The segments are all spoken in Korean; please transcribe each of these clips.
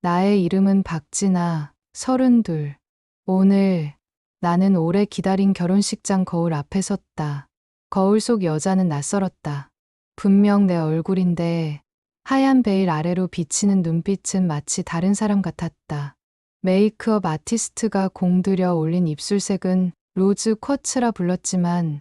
나의 이름은 박진아, 32. 오늘 나는 오래 기다린 결혼식장 거울 앞에 섰다. 거울 속 여자는 낯설었다. 분명 내 얼굴인데 하얀 베일 아래로 비치는 눈빛은 마치 다른 사람 같았다. 메이크업 아티스트가 공들여 올린 입술색은 로즈 쿼츠라 불렀지만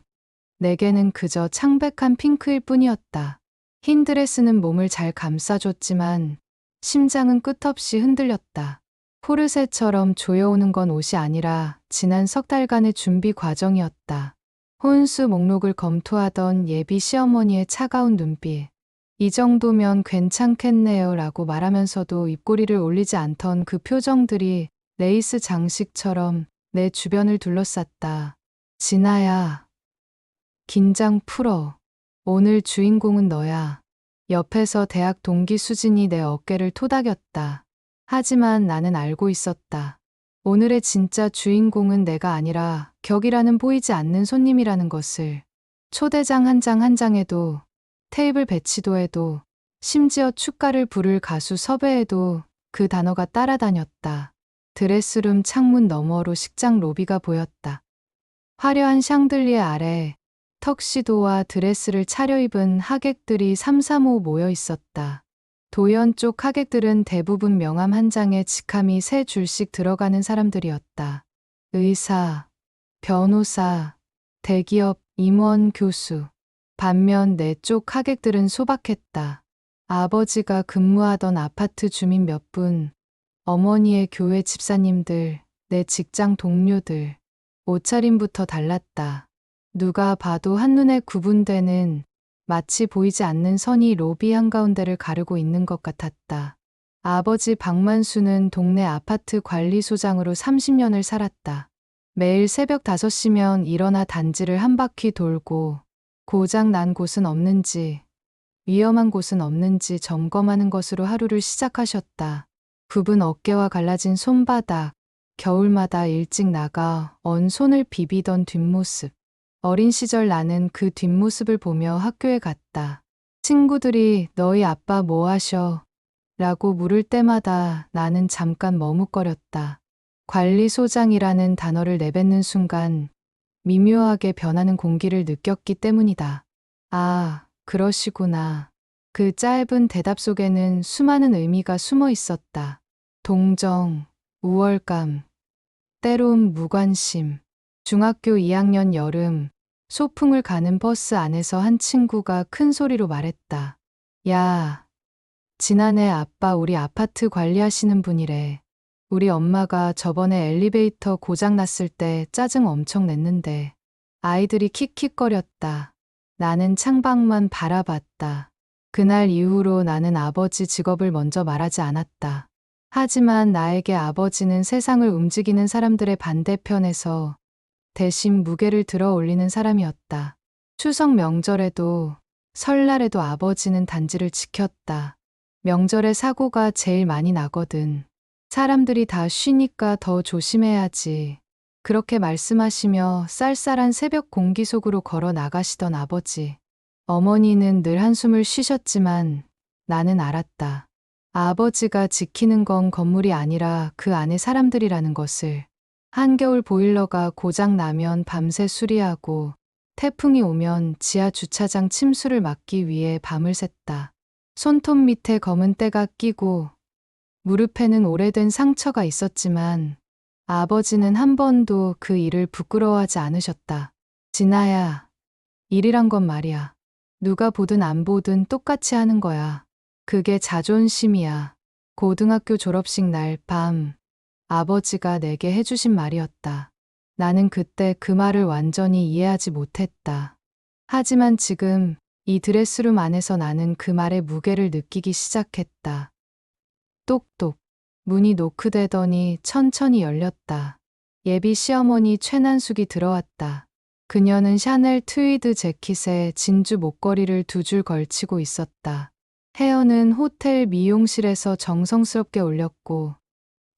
내게는 그저 창백한 핑크일 뿐이었다. 흰 드레스는 몸을 잘 감싸줬지만 심장은 끝없이 흔들렸다. 포르쉐처럼 조여오는 건 옷이 아니라 지난 석 달간의 준비 과정이었다. 혼수 목록을 검토하던 예비 시어머니의 차가운 눈빛. 이 정도면 괜찮겠네요 라고 말하면서도 입꼬리를 올리지 않던 그 표정들이 레이스 장식처럼 내 주변을 둘러쌌다. 진아야, 긴장 풀어. 오늘 주인공은 너야. 옆에서 대학 동기 수진이 내 어깨를 토닥였다. 하지만 나는 알고 있었다. 오늘의 진짜 주인공은 내가 아니라 격이라는 보이지 않는 손님이라는 것을. 초대장 한 장 한 장에도, 테이블 배치도에도, 심지어 축가를 부를 가수 섭외에도 그 단어가 따라다녔다. 드레스룸 창문 너머로 식장 로비가 보였다. 화려한 샹들리에 아래 턱시도와 드레스를 차려입은 하객들이 삼삼오오 모여 있었다. 도연 쪽 하객들은 대부분 명함 한 장에 직함이 3줄씩 들어가는 사람들이었다. 의사, 변호사, 대기업 임원, 교수. 반면 내 쪽 하객들은 소박했다. 아버지가 근무하던 아파트 주민 몇 분, 어머니의 교회 집사님들, 내 직장 동료들. 옷차림부터 달랐다. 누가 봐도 한눈에 구분되는 마치 보이지 않는 선이 로비 한가운데를 가르고 있는 것 같았다. 아버지 박만수는 동네 아파트 관리소장으로 30년을 살았다. 매일 새벽 5시면 일어나 단지를 한 바퀴 돌고 고장 난 곳은 없는지, 위험한 곳은 없는지 점검하는 것으로 하루를 시작하셨다. 굽은 어깨와 갈라진 손바닥, 겨울마다 일찍 나가 언 손을 비비던 뒷모습. 어린 시절 나는 그 뒷모습을 보며 학교에 갔다. 친구들이 너희 아빠 뭐 하셔? 라고 물을 때마다 나는 잠깐 머뭇거렸다. 관리소장이라는 단어를 내뱉는 순간 미묘하게 변하는 공기를 느꼈기 때문이다. 아, 그러시구나. 그 짧은 대답 속에는 수많은 의미가 숨어 있었다. 동정, 우월감, 때론 무관심. 중학교 2학년 여름, 소풍을 가는 버스 안에서 한 친구가 큰 소리로 말했다. 야, 지난해 아빠 우리 아파트 관리하시는 분이래. 우리 엄마가 저번에 엘리베이터 고장 났을 때 짜증 엄청 냈는데 아이들이 킥킥거렸다. 나는 창밖만 바라봤다. 그날 이후로 나는 아버지 직업을 먼저 말하지 않았다. 하지만 나에게 아버지는 세상을 움직이는 사람들의 반대편에서 대신 무게를 들어 올리는 사람이었다. 추석 명절에도 설날에도 아버지는 단지를 지켰다. 명절에 사고가 제일 많이 나거든. 사람들이 다 쉬니까 더 조심해야지. 그렇게 말씀하시며 쌀쌀한 새벽 공기 속으로 걸어 나가시던 아버지. 어머니는 늘 한숨을 쉬셨지만 나는 알았다. 아버지가 지키는 건 건물이 아니라 그 안에 사람들이라는 것을. 한겨울 보일러가 고장 나면 밤새 수리하고 태풍이 오면 지하 주차장 침수를 막기 위해 밤을 샜다. 손톱 밑에 검은 때가 끼고 무릎에는 오래된 상처가 있었지만 아버지는 한 번도 그 일을 부끄러워하지 않으셨다. 진아야, 일이란 건 말이야. 누가 보든 안 보든 똑같이 하는 거야. 그게 자존심이야. 고등학교 졸업식 날 밤 아버지가 내게 해주신 말이었다. 나는 그때 그 말을 완전히 이해하지 못했다. 하지만 지금 이 드레스룸 안에서 나는 그 말의 무게를 느끼기 시작했다. 똑똑. 문이 노크되더니 천천히 열렸다. 예비 시어머니 최난숙이 들어왔다. 그녀는 샤넬 트위드 재킷에 진주 목걸이를 2줄 걸치고 있었다. 헤어는 호텔 미용실에서 정성스럽게 올렸고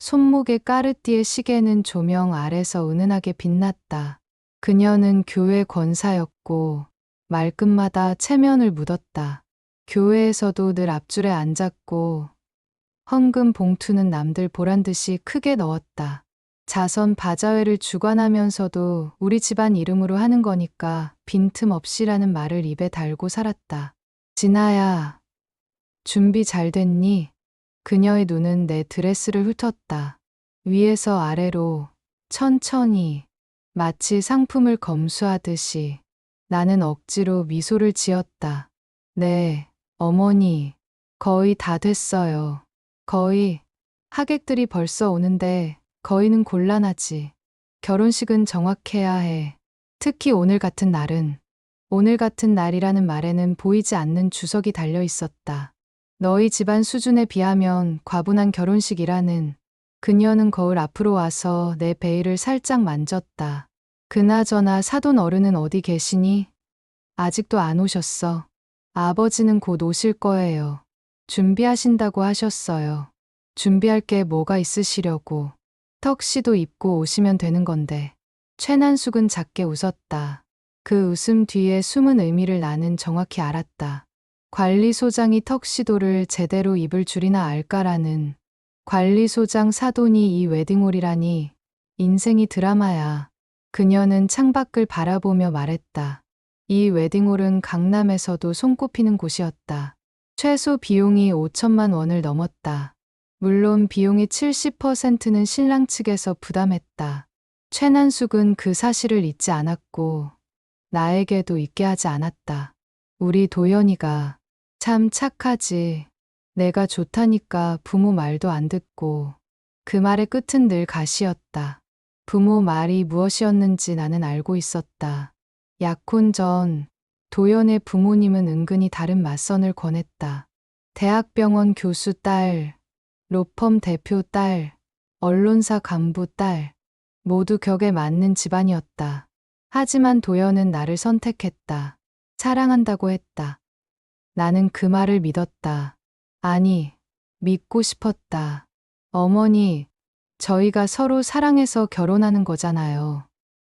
손목의 까르띠에 시계는 조명 아래서 은은하게 빛났다. 그녀는 교회 권사였고 말끝마다 체면을 묻었다. 교회에서도 늘 앞줄에 앉았고 헌금 봉투는 남들 보란 듯이 크게 넣었다. 자선 바자회를 주관하면서도 우리 집안 이름으로 하는 거니까 빈틈없이라는 말을 입에 달고 살았다. 진아야, 준비 잘 됐니? 그녀의 눈은 내 드레스를 훑었다. 위에서 아래로 천천히 마치 상품을 검수하듯이. 나는 억지로 미소를 지었다. 네, 어머니, 거의 다 됐어요. 거의. 하객들이 벌써 오는데 거의는 곤란하지. 결혼식은 정확해야 해. 특히 오늘 같은 날은. 오늘 같은 날이라는 말에는 보이지 않는 주석이 달려 있었다. 너희 집안 수준에 비하면 과분한 결혼식이라는. 그녀는 거울 앞으로 와서 내 베일을 살짝 만졌다. 그나저나 사돈 어른은 어디 계시니? 아직도 안 오셨어. 아버지는 곧 오실 거예요. 준비하신다고 하셨어요. 준비할 게 뭐가 있으시려고. 턱시도 입고 오시면 되는 건데. 최난숙은 작게 웃었다. 그 웃음 뒤에 숨은 의미를 나는 정확히 알았다. 관리소장이 턱시도를 제대로 입을 줄이나 알까라는. 관리소장 사돈이 이 웨딩홀이라니. 인생이 드라마야. 그녀는 창밖을 바라보며 말했다. 이 웨딩홀은 강남에서도 손꼽히는 곳이었다. 최소 비용이 5천만 원을 넘었다. 물론 비용의 70%는 신랑 측에서 부담했다. 최난숙은 그 사실을 잊지 않았고 나에게도 잊게 하지 않았다. 우리 도연이가 참 착하지. 내가 좋다니까 부모 말도 안 듣고. 그 말의 끝은 늘 가시였다. 부모 말이 무엇이었는지 나는 알고 있었다. 약혼 전 도연의 부모님은 은근히 다른 맞선을 권했다. 대학병원 교수 딸, 로펌 대표 딸, 언론사 간부 딸, 모두 격에 맞는 집안이었다. 하지만 도연은 나를 선택했다. 사랑한다고 했다. 나는 그 말을 믿었다. 아니, 믿고 싶었다. 어머니, 저희가 서로 사랑해서 결혼하는 거잖아요.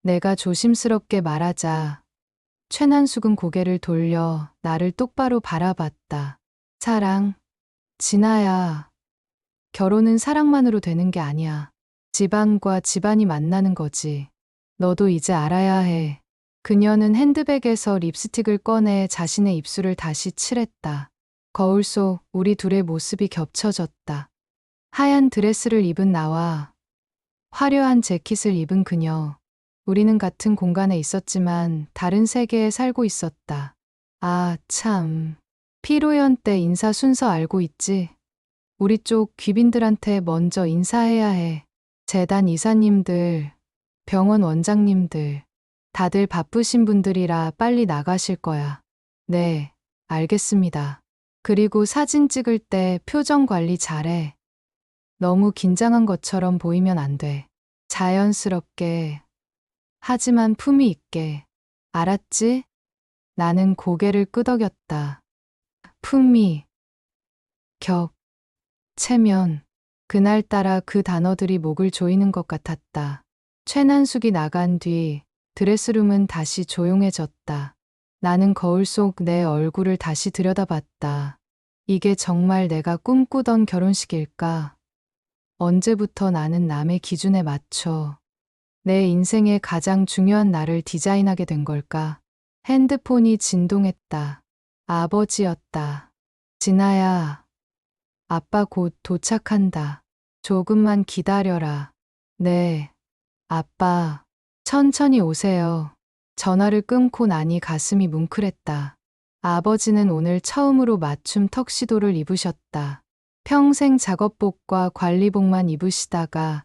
내가 조심스럽게 말하자 최난숙은 고개를 돌려 나를 똑바로 바라봤다. 사랑? 진아야, 결혼은 사랑만으로 되는 게 아니야. 집안과 집안이 만나는 거지. 너도 이제 알아야 해. 그녀는 핸드백에서 립스틱을 꺼내 자신의 입술을 다시 칠했다. 거울 속 우리 둘의 모습이 겹쳐졌다. 하얀 드레스를 입은 나와 화려한 재킷을 입은 그녀. 우리는 같은 공간에 있었지만 다른 세계에 살고 있었다. 아, 참. 피로연 때 인사 순서 알고 있지? 우리 쪽 귀빈들한테 먼저 인사해야 해. 재단 이사님들, 병원 원장님들, 다들 바쁘신 분들이라 빨리 나가실 거야. 네, 알겠습니다. 그리고 사진 찍을 때 표정 관리 잘해. 너무 긴장한 것처럼 보이면 안 돼. 자연스럽게. 하지만 품위 있게. 알았지? 나는 고개를 끄덕였다. 품위, 격, 체면. 그날따라 그 단어들이 목을 조이는 것 같았다. 최난숙이 나간 뒤 드레스룸은 다시 조용해졌다. 나는 거울 속 내 얼굴을 다시 들여다봤다. 이게 정말 내가 꿈꾸던 결혼식일까? 언제부터 나는 남의 기준에 맞춰 내 인생의 가장 중요한 날을 디자인하게 된 걸까? 핸드폰이 진동했다. 아버지였다. 진아야, 아빠 곧 도착한다. 조금만 기다려라. 네, 아빠, 천천히 오세요. 전화를 끊고 나니 가슴이 뭉클했다. 아버지는 오늘 처음으로 맞춤 턱시도를 입으셨다. 평생 작업복과 관리복만 입으시다가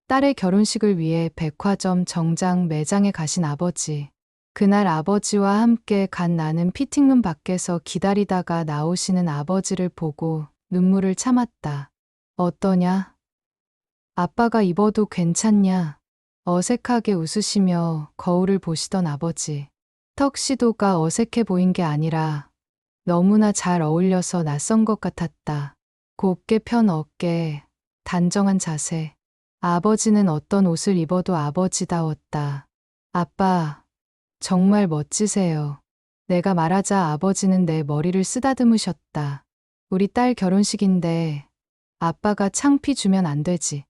딸의 결혼식을 위해 백화점 정장 매장에 가신 아버지. 그날 아버지와 함께 간 나는 피팅룸 밖에서 기다리다가 나오시는 아버지를 보고 눈물을 참았다. 어떠냐? 아빠가 입어도 괜찮냐? 어색하게 웃으시며 거울을 보시던 아버지. 턱시도가 어색해 보인 게 아니라 너무나 잘 어울려서 낯선 것 같았다. 곱게 편 어깨, 단정한 자세. 아버지는 어떤 옷을 입어도 아버지다웠다. 아빠, 정말 멋지세요. 내가 말하자 아버지는 내 머리를 쓰다듬으셨다. 우리 딸 결혼식인데 아빠가 창피 주면 안 되지.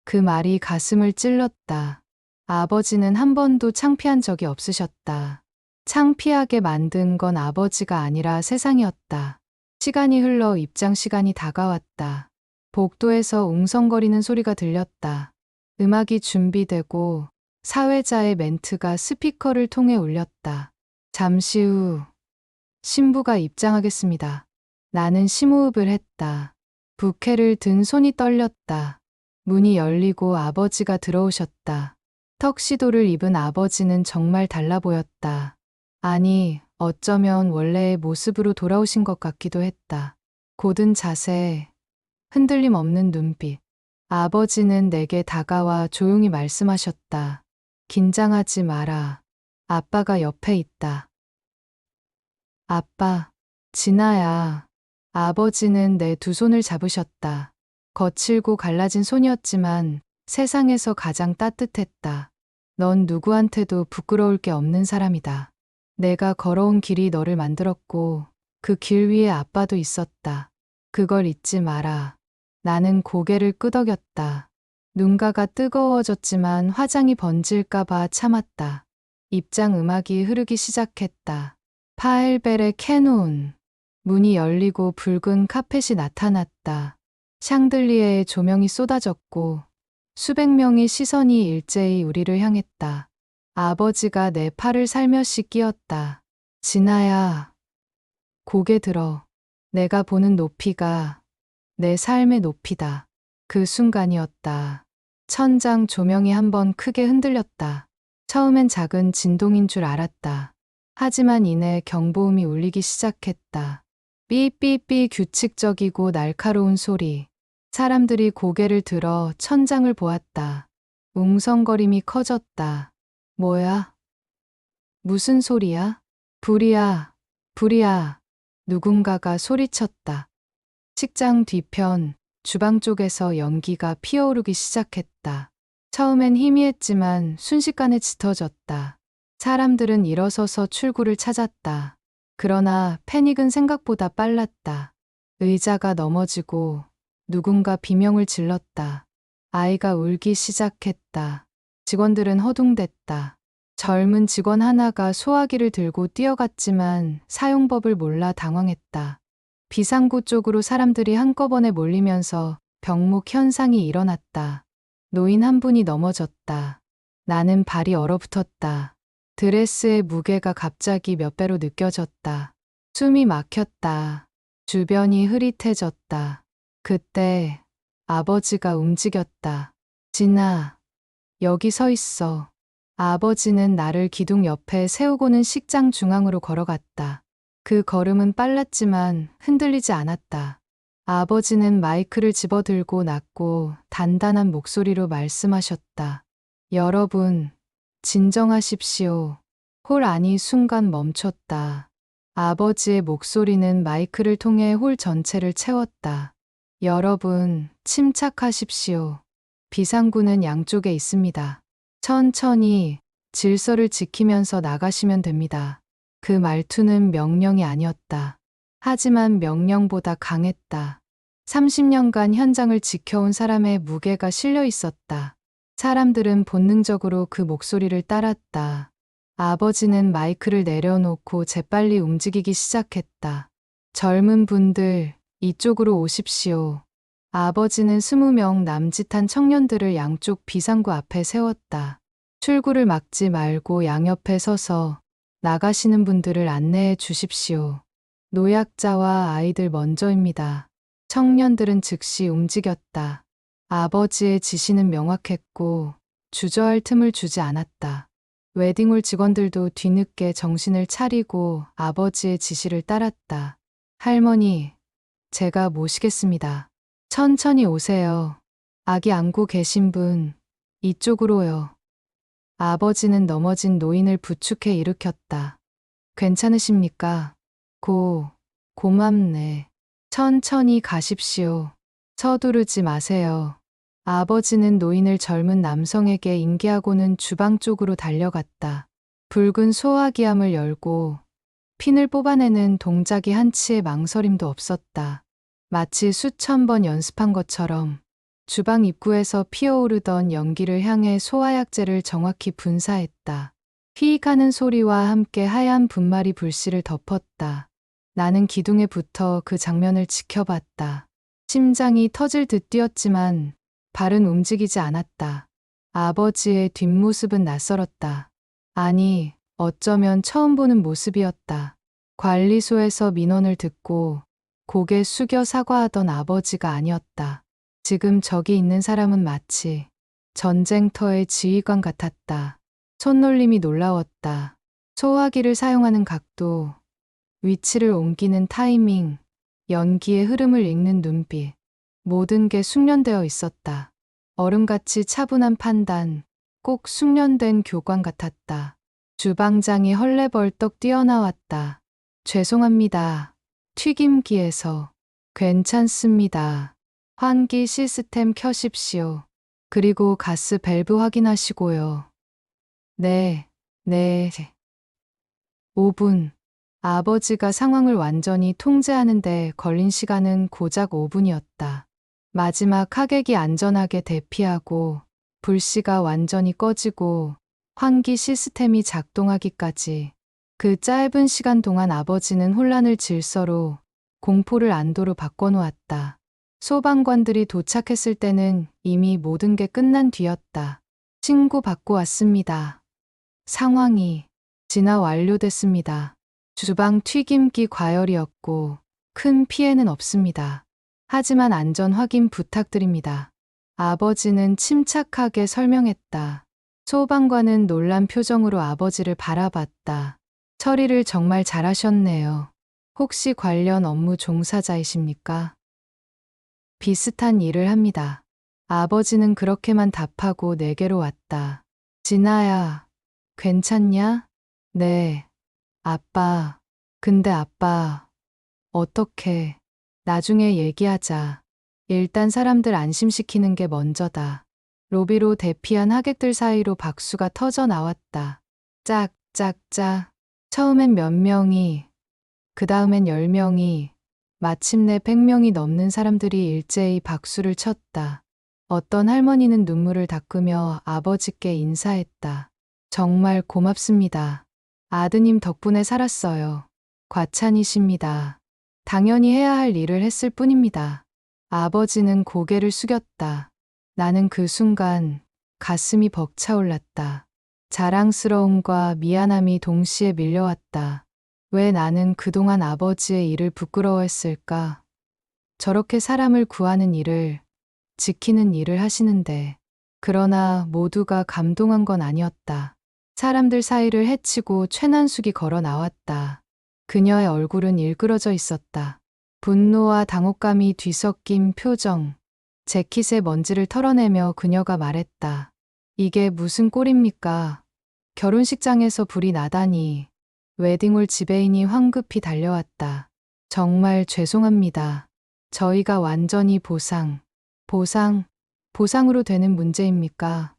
그 말이 가슴을 찔렀다. 아버지는 한 번도 창피한 적이 없으셨다. 창피하게 만든 건 아버지가 아니라 세상이었다. 시간이 흘러 입장 시간이 다가왔다. 복도에서 웅성거리는 소리가 들렸다. 음악이 준비되고 사회자의 멘트가 스피커를 통해 울렸다. 잠시 후 신부가 입장하겠습니다. 나는 심호흡을 했다. 부케를 든 손이 떨렸다. 문이 열리고 아버지가 들어오셨다. 턱시도를 입은 아버지는 정말 달라 보였다. 아니, 어쩌면 원래의 모습으로 돌아오신 것 같기도 했다. 고든 자세, 흔들림 없는 눈빛. 아버지는 내게 다가와 조용히 말씀하셨다. 긴장하지 마라. 아빠가 옆에 있다. 아빠, 진아야. 아버지는 내 두 손을 잡으셨다. 거칠고 갈라진 손이었지만 세상에서 가장 따뜻했다. 넌 누구한테도 부끄러울 게 없는 사람이다. 내가 걸어온 길이 너를 만들었고 그 길 위에 아빠도 있었다. 그걸 잊지 마라. 나는 고개를 끄덕였다. 눈가가 뜨거워졌지만 화장이 번질까봐 참았다. 입장 음악이 흐르기 시작했다. 파엘벨의 캐논. 문이 열리고 붉은 카펫이 나타났다. 샹들리에의 조명이 쏟아졌고 수백 명의 시선이 일제히 우리를 향했다. 아버지가 내 팔을 살며시 끼었다. 진아야, 고개 들어. 내가 보는 높이가 내 삶의 높이다. 그 순간이었다. 천장 조명이 한번 크게 흔들렸다. 처음엔 작은 진동인 줄 알았다. 하지만 이내 경보음이 울리기 시작했다. 삐삐삐 규칙적이고 날카로운 소리. 사람들이 고개를 들어 천장을 보았다. 웅성거림이 커졌다. 뭐야? 무슨 소리야? 불이야, 불이야. 누군가가 소리쳤다. 식장 뒤편, 주방 쪽에서 연기가 피어오르기 시작했다. 처음엔 희미했지만 순식간에 짙어졌다. 사람들은 일어서서 출구를 찾았다. 그러나 패닉은 생각보다 빨랐다. 의자가 넘어지고 누군가 비명을 질렀다. 아이가 울기 시작했다. 직원들은 허둥댔다. 젊은 직원 하나가 소화기를 들고 뛰어갔지만 사용법을 몰라 당황했다. 비상구 쪽으로 사람들이 한꺼번에 몰리면서 병목 현상이 일어났다. 노인 한 분이 넘어졌다. 나는 발이 얼어붙었다. 드레스의 무게가 갑자기 몇 배로 느껴졌다. 숨이 막혔다. 주변이 흐릿해졌다. 그때 아버지가 움직였다. 진아, 여기 서 있어. 아버지는 나를 기둥 옆에 세우고는 식장 중앙으로 걸어갔다. 그 걸음은 빨랐지만 흔들리지 않았다. 아버지는 마이크를 집어들고 낮고 단단한 목소리로 말씀하셨다. 여러분, 진정하십시오. 홀 안이 순간 멈췄다. 아버지의 목소리는 마이크를 통해 홀 전체를 채웠다. 여러분, 침착하십시오. 비상구는 양쪽에 있습니다. 천천히 질서를 지키면서 나가시면 됩니다. 그 말투는 명령이 아니었다. 하지만 명령보다 강했다. 30년간 현장을 지켜온 사람의 무게가 실려 있었다. 사람들은 본능적으로 그 목소리를 따랐다. 아버지는 마이크를 내려놓고 재빨리 움직이기 시작했다. 젊은 분들, 이쪽으로 오십시오. 아버지는 20명 남짓한 청년들을 양쪽 비상구 앞에 세웠다. 출구를 막지 말고 양옆에 서서 나가시는 분들을 안내해 주십시오. 노약자와 아이들 먼저입니다. 청년들은 즉시 움직였다. 아버지의 지시는 명확했고 주저할 틈을 주지 않았다. 웨딩홀 직원들도 뒤늦게 정신을 차리고 아버지의 지시를 따랐다. 할머니, 제가 모시겠습니다. 천천히 오세요. 아기 안고 계신 분, 이쪽으로요. 아버지는 넘어진 노인을 부축해 일으켰다. 괜찮으십니까? 고맙네. 천천히 가십시오. 서두르지 마세요. 아버지는 노인을 젊은 남성에게 인계하고는 주방 쪽으로 달려갔다. 붉은 소화기함을 열고 핀을 뽑아내는 동작이 한치의 망설임도 없었다. 마치 수천 번 연습한 것처럼 주방 입구에서 피어오르던 연기를 향해 소화약제를 정확히 분사했다. 휘익하는 소리와 함께 하얀 분말이 불씨를 덮었다. 나는 기둥에 붙어 그 장면을 지켜봤다. 심장이 터질 듯 뛰었지만 발은 움직이지 않았다. 아버지의 뒷모습은 낯설었다. 아니, 어쩌면 처음 보는 모습이었다. 관리소에서 민원을 듣고 고개 숙여 사과하던 아버지가 아니었다. 지금 저기 있는 사람은 마치 전쟁터의 지휘관 같았다. 손놀림이 놀라웠다. 소화기를 사용하는 각도, 위치를 옮기는 타이밍, 연기의 흐름을 읽는 눈빛, 모든 게 숙련되어 있었다. 얼음같이 차분한 판단, 꼭 숙련된 교관 같았다. 주방장이 헐레벌떡 뛰어나왔다. 죄송합니다. 튀김기에서. 괜찮습니다. 환기 시스템 켜십시오. 그리고 가스 밸브 확인하시고요. 네. 5분. 아버지가 상황을 완전히 통제하는데 걸린 시간은 고작 5분이었다. 마지막 하객이 안전하게 대피하고 불씨가 완전히 꺼지고 환기 시스템이 작동하기까지 그 짧은 시간 동안 아버지는 혼란을 질서로, 공포를 안도로 바꿔놓았다. 소방관들이 도착했을 때는 이미 모든 게 끝난 뒤였다. 신고 받고 왔습니다. 상황이 진화 완료됐습니다. 주방 튀김기 과열이었고 큰 피해는 없습니다. 하지만 안전 확인 부탁드립니다. 아버지는 침착하게 설명했다. 소방관은 놀란 표정으로 아버지를 바라봤다. 처리를 정말 잘하셨네요. 혹시 관련 업무 종사자이십니까? 비슷한 일을 합니다. 아버지는 그렇게만 답하고 내게로 왔다. 진아야, 괜찮냐? 네. 아빠. 근데 아빠. 어떻게. 나중에 얘기하자. 일단 사람들 안심시키는 게 먼저다. 로비로 대피한 하객들 사이로 박수가 터져 나왔다. 짝짝짝. 처음엔 몇 명이, 그 다음엔 10명이, 마침내 100명이 넘는 사람들이 일제히 박수를 쳤다. 어떤 할머니는 눈물을 닦으며 아버지께 인사했다. 정말 고맙습니다. 아드님 덕분에 살았어요. 과찬이십니다. 당연히 해야 할 일을 했을 뿐입니다. 아버지는 고개를 숙였다. 나는 그 순간 가슴이 벅차올랐다. 자랑스러움과 미안함이 동시에 밀려왔다. 왜 나는 그동안 아버지의 일을 부끄러워했을까? 저렇게 사람을 구하는 일을, 지키는 일을 하시는데. 그러나 모두가 감동한 건 아니었다. 사람들 사이를 헤치고 최난숙이 걸어 나왔다. 그녀의 얼굴은 일그러져 있었다. 분노와 당혹감이 뒤섞인 표정. 재킷의 먼지를 털어내며 그녀가 말했다. 이게 무슨 꼴입니까? 결혼식장에서 불이 나다니. 웨딩홀 지배인이 황급히 달려왔다. 정말 죄송합니다. 저희가 완전히 보상으로 되는 문제입니까?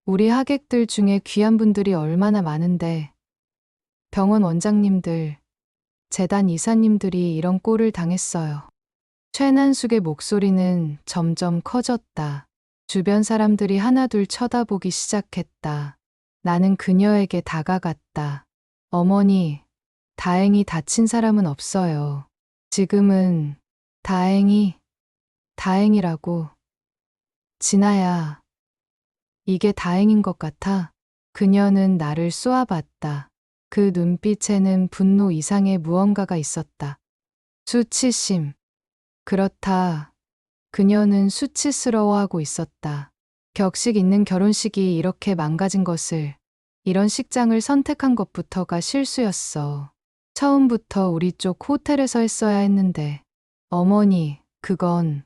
우리 하객들 중에 귀한 분들이 얼마나 많은데. 병원 원장님들, 재단 이사님들이 이런 꼴을 당했어요. 최난숙의 목소리는 점점 커졌다. 주변 사람들이 하나둘 쳐다보기 시작했다. 나는 그녀에게 다가갔다. 어머니, 다행히 다친 사람은 없어요. 지금은 다행이라고. 진아야, 이게 다행인 것 같아. 그녀는 나를 쏘아봤다. 그 눈빛에는 분노 이상의 무언가가 있었다. 수치심. 그렇다. 그녀는 수치스러워하고 있었다. 격식 있는 결혼식이 이렇게 망가진 것을, 이런 식장을 선택한 것부터가 실수였어. 처음부터 우리 쪽 호텔에서 했어야 했는데. 어머니, 그건.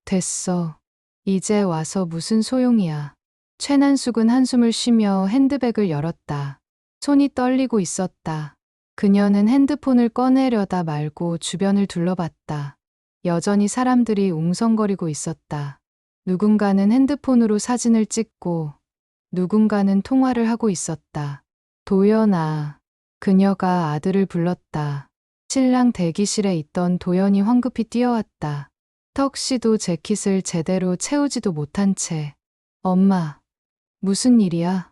됐어. 이제 와서 무슨 소용이야. 최난숙은 한숨을 쉬며 핸드백을 열었다. 손이 떨리고 있었다. 그녀는 핸드폰을 꺼내려다 말고 주변을 둘러봤다. 여전히 사람들이 웅성거리고 있었다. 누군가는 핸드폰으로 사진을 찍고 누군가는 통화를 하고 있었다. 도연아. 그녀가 아들을 불렀다. 신랑 대기실에 있던 도연이 황급히 뛰어왔다. 턱시도 재킷을 제대로 채우지도 못한 채. 엄마, 무슨 일이야?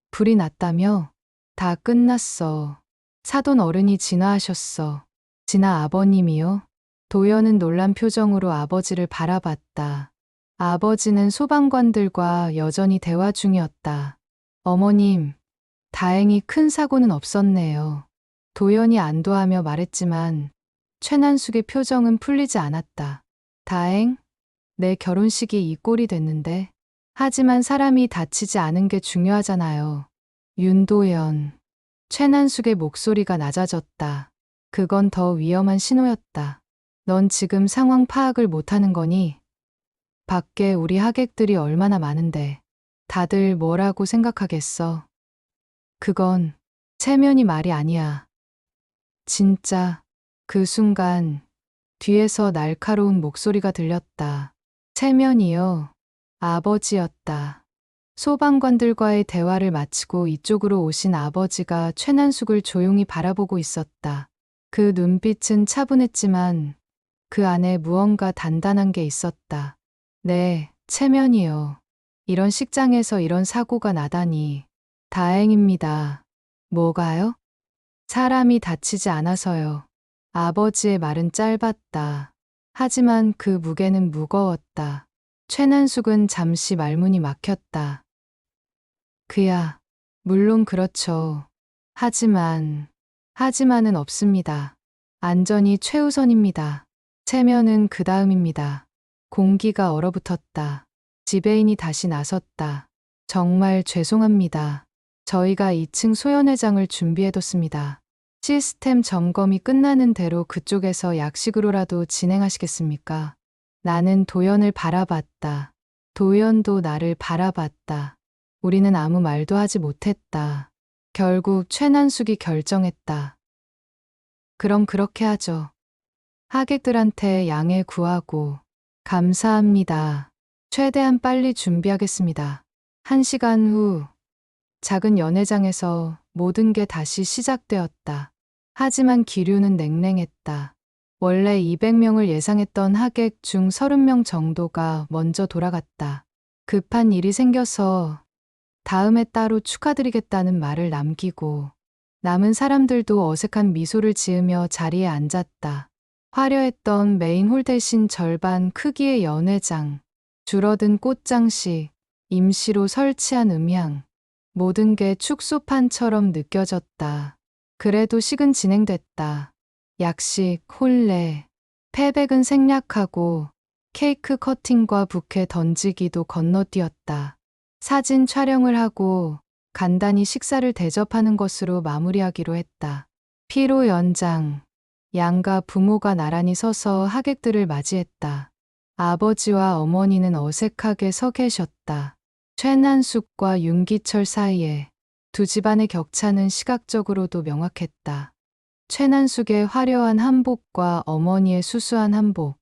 불이 났다며? 다 끝났어. 사돈 어른이 진화하셨어. 진아 아버님이요? 도연은 놀란 표정으로 아버지를 바라봤다. 아버지는 소방관들과 여전히 대화 중이었다. 어머님, 다행히 큰 사고는 없었네요. 도연이 안도하며 말했지만 최난숙의 표정은 풀리지 않았다. 다행? 내 결혼식이 이 꼴이 됐는데. 하지만 사람이 다치지 않은 게 중요하잖아요. 윤도연. 최난숙의 목소리가 낮아졌다. 그건 더 위험한 신호였다. 넌 지금 상황 파악을 못하는 거니? 밖에 우리 하객들이 얼마나 많은데 다들 뭐라고 생각하겠어? 그건 체면이 말이 아니야. 진짜. 그 순간 뒤에서 날카로운 목소리가 들렸다. 체면이요. 아버지였다. 소방관들과의 대화를 마치고 이쪽으로 오신 아버지가 최난숙을 조용히 바라보고 있었다. 그 눈빛은 차분했지만 그 안에 무언가 단단한 게 있었다. 네, 체면이요. 이런 식장에서 이런 사고가 나다니. 다행입니다. 뭐가요? 사람이 다치지 않아서요. 아버지의 말은 짧았다. 하지만 그 무게는 무거웠다. 최난숙은 잠시 말문이 막혔다. 그야, 물론 그렇죠. 하지만은 없습니다. 안전이 최우선입니다. 체면은 그 다음입니다. 공기가 얼어붙었다. 지배인이 다시 나섰다. 정말 죄송합니다. 저희가 2층 소연회장을 준비해뒀습니다. 시스템 점검이 끝나는 대로 그쪽에서 약식으로라도 진행하시겠습니까? 나는 도연을 바라봤다. 도연도 나를 바라봤다. 우리는 아무 말도 하지 못했다. 결국 최난숙이 결정했다. 그럼 그렇게 하죠. 하객들한테 양해 구하고. 감사합니다. 최대한 빨리 준비하겠습니다. 1시간 후 작은 연회장에서 모든 게 다시 시작되었다. 하지만 기류는 냉랭했다. 원래 200명을 예상했던 하객 중 30명 정도가 먼저 돌아갔다. 급한 일이 생겨서 다음에 따로 축하드리겠다는 말을 남기고 남은 사람들도 어색한 미소를 지으며 자리에 앉았다. 화려했던 메인 홀 대신 절반 크기의 연회장, 줄어든 꽃장식, 임시로 설치한 음향, 모든 게 축소판처럼 느껴졌다. 그래도 식은 진행됐다. 약식, 혼례, 패백은 생략하고 케이크 커팅과 부케 던지기도 건너뛰었다. 사진 촬영을 하고 간단히 식사를 대접하는 것으로 마무리하기로 했다. 피로 연장, 양가 부모가 나란히 서서 하객들을 맞이했다. 아버지와 어머니는 어색하게 서 계셨다. 최난숙과 윤기철 사이에 두 집안의 격차는 시각적으로도 명확했다. 최난숙의 화려한 한복과 어머니의 수수한 한복,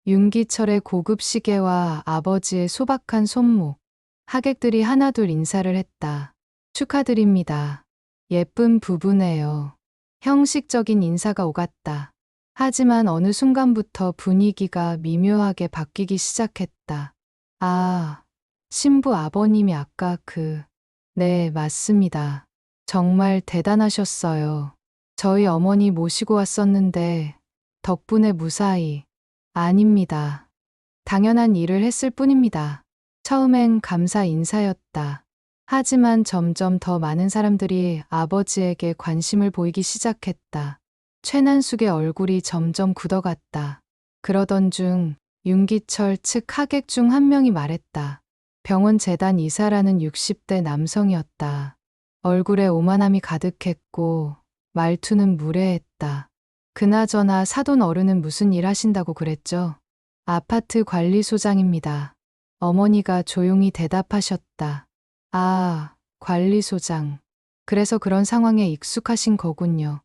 윤기철의 고급 시계와 아버지의 소박한 손목, 하객들이 하나둘 인사를 했다. 축하드립니다. 예쁜 부부네요. 형식적인 인사가 오갔다. 하지만 어느 순간부터 분위기가 미묘하게 바뀌기 시작했다. 아, 신부 아버님이 아까 네, 맞습니다. 정말 대단하셨어요. 저희 어머니 모시고 왔었는데 덕분에 무사히. 아닙니다. 당연한 일을 했을 뿐입니다. 처음엔 감사 인사였다. 하지만 점점 더 많은 사람들이 아버지에게 관심을 보이기 시작했다. 최난숙의 얼굴이 점점 굳어갔다. 그러던 중 윤기철 측 하객 중 한 명이 말했다. 병원 재단 이사라는 60대 남성이었다. 얼굴에 오만함이 가득했고 말투는 무례했다. 그나저나 사돈 어른은 무슨 일 하신다고 그랬죠? 아파트 관리소장입니다. 어머니가 조용히 대답하셨다. 아, 관리소장. 그래서 그런 상황에 익숙하신 거군요.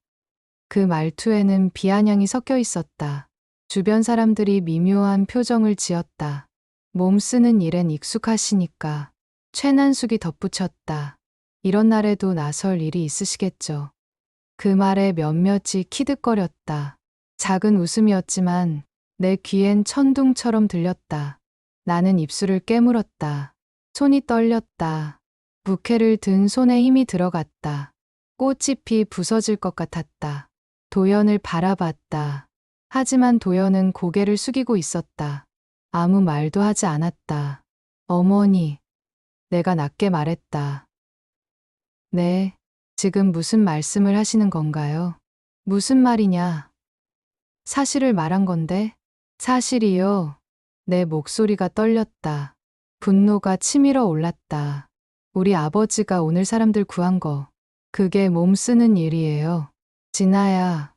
그 말투에는 비아냥이 섞여 있었다. 주변 사람들이 미묘한 표정을 지었다. 몸 쓰는 일엔 익숙하시니까. 최난숙이 덧붙였다. 이런 날에도 나설 일이 있으시겠죠. 그 말에 몇몇이 키득거렸다. 작은 웃음이었지만 내 귀엔 천둥처럼 들렸다. 나는 입술을 깨물었다. 손이 떨렸다. 부케를 든 손에 힘이 들어갔다. 꽃잎이 부서질 것 같았다. 도연을 바라봤다. 하지만 도연은 고개를 숙이고 있었다. 아무 말도 하지 않았다. 어머니, 내가 낮게 말했다. 네, 지금 무슨 말씀을 하시는 건가요? 무슨 말이냐? 사실을 말한 건데? 사실이요. 내 목소리가 떨렸다. 분노가 치밀어 올랐다. 우리 아버지가 오늘 사람들 구한 거, 그게 몸 쓰는 일이에요. 진아야,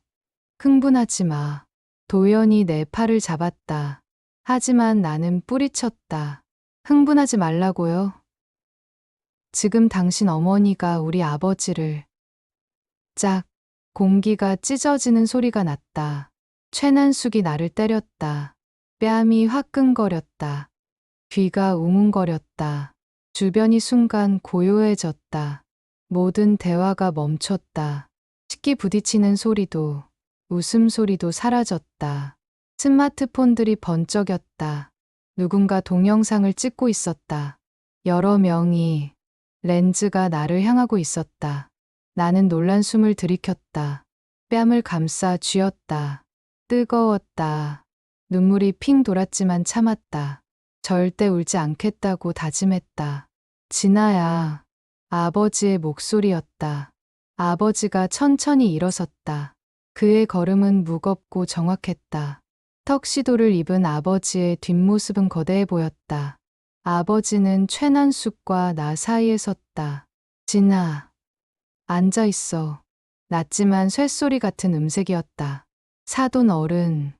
흥분하지 마. 도연이 내 팔을 잡았다. 하지만 나는 뿌리쳤다. 흥분하지 말라고요. 지금 당신 어머니가 우리 아버지를 짝, 공기가 찢어지는 소리가 났다. 최난숙이 나를 때렸다. 뺨이 화끈거렸다. 귀가 웅웅거렸다. 주변이 순간 고요해졌다. 모든 대화가 멈췄다. 식기 부딪히는 소리도, 웃음소리도 사라졌다. 스마트폰들이 번쩍였다. 누군가 동영상을 찍고 있었다. 여러 명이, 렌즈가 나를 향하고 있었다. 나는 놀란 숨을 들이켰다. 뺨을 감싸 쥐었다. 뜨거웠다. 눈물이 핑 돌았지만 참았다. 절대 울지 않겠다고 다짐했다. 진아야. 아버지의 목소리였다. 아버지가 천천히 일어섰다. 그의 걸음은 무겁고 정확했다. 턱시도를 입은 아버지의 뒷모습은 거대해 보였다. 아버지는 최난숙과 나 사이에 섰다. 진아, 앉아 있어. 낮지만 쇳소리 같은 음색이었다. 사돈 어른,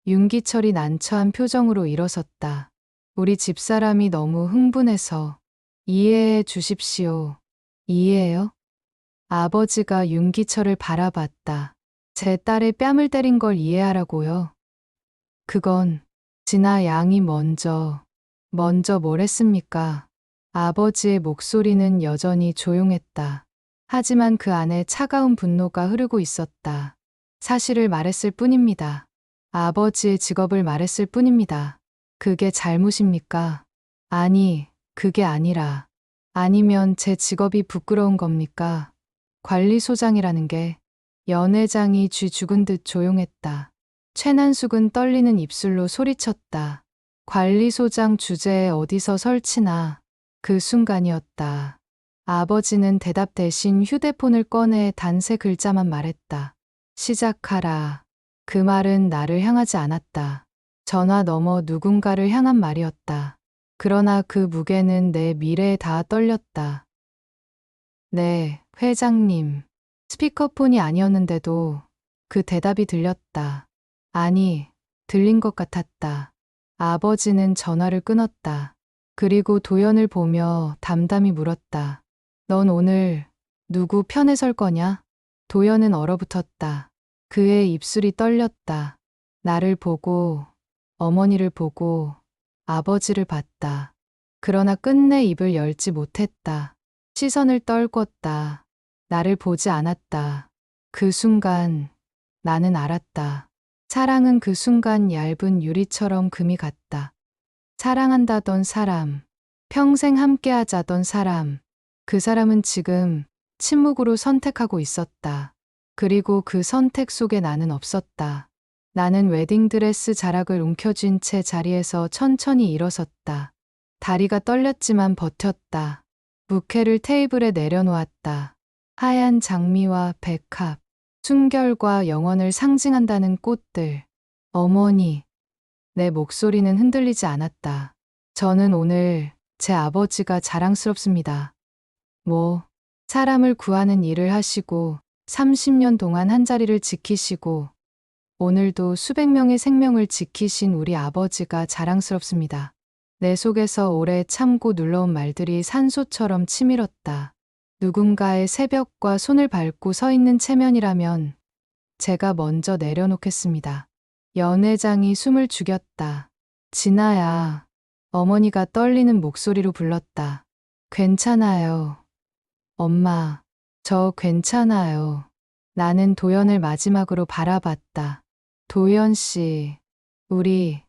윤기철이 난처한 표정으로 일어섰다. 우리 집사람이 너무 흥분해서 이해해 주십시오. 이해해요? 아버지가 윤기철을 바라봤다. 제 딸의 뺨을 때린 걸 이해하라고요. 그건 진아 양이 먼저 뭘 했습니까? 아버지의 목소리는 여전히 조용했다. 하지만 그 안에 차가운 분노가 흐르고 있었다. 사실을 말했을 뿐입니다. 아버지의 직업을 말했을 뿐입니다. 그게 잘못입니까? 아니, 그게 아니라. 아니면 제 직업이 부끄러운 겁니까? 관리소장이라는 게. 연회장이 쥐 죽은 듯 조용했다. 최난숙은 떨리는 입술로 소리쳤다. 관리소장 주제에 어디서 설치나. 그 순간이었다. 아버지는 대답 대신 휴대폰을 꺼내 단세 글자만 말했다. 시작하라. 그 말은 나를 향하지 않았다. 전화 너머 누군가를 향한 말이었다. 그러나 그 무게는 내 미래에 닿아 떨렸다. 네, 회장님. 스피커폰이 아니었는데도 그 대답이 들렸다. 아니, 들린 것 같았다. 아버지는 전화를 끊었다. 그리고 도연을 보며 담담히 물었다. 넌 오늘 누구 편에 설 거냐? 도연은 얼어붙었다. 그의 입술이 떨렸다. 나를 보고, 어머니를 보고, 아버지를 봤다. 그러나 끝내 입을 열지 못했다. 시선을 떨궜다. 나를 보지 않았다. 그 순간 나는 알았다. 사랑은 그 순간 얇은 유리처럼 금이 갔다. 사랑한다던 사람, 평생 함께하자던 사람, 그 사람은 지금 침묵으로 선택하고 있었다. 그리고 그 선택 속에 나는 없었다. 나는 웨딩드레스 자락을 움켜쥔 채 자리에서 천천히 일어섰다. 다리가 떨렸지만 버텼다. 부케를 테이블에 내려놓았다. 하얀 장미와 백합, 순결과 영원을 상징한다는 꽃들. 어머니, 내 목소리는 흔들리지 않았다. 저는 오늘 제 아버지가 자랑스럽습니다. 사람을 구하는 일을 하시고 30년 동안 한 자리를 지키시고 오늘도 수백 명의 생명을 지키신 우리 아버지가 자랑스럽습니다. 내 속에서 오래 참고 눌러온 말들이 산소처럼 치밀었다. 누군가의 새벽과 손을 밟고 서 있는 체면이라면 제가 먼저 내려놓겠습니다. 연회장이 숨을 죽였다. 진아야. 어머니가 떨리는 목소리로 불렀다. 괜찮아요. 엄마, 저 괜찮아요. 나는 도연을 마지막으로 바라봤다. 도연 씨, 우리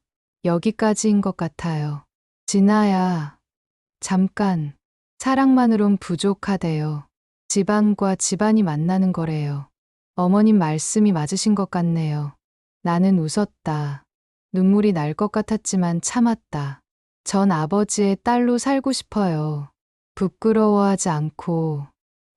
여기까지인 것 같아요. 진아야, 잠깐. 사랑만으론 부족하대요. 집안과 집안이 만나는 거래요. 어머님 말씀이 맞으신 것 같네요. 나는 웃었다. 눈물이 날 것 같았지만 참았다. 전 아버지의 딸로 살고 싶어요. 부끄러워하지 않고.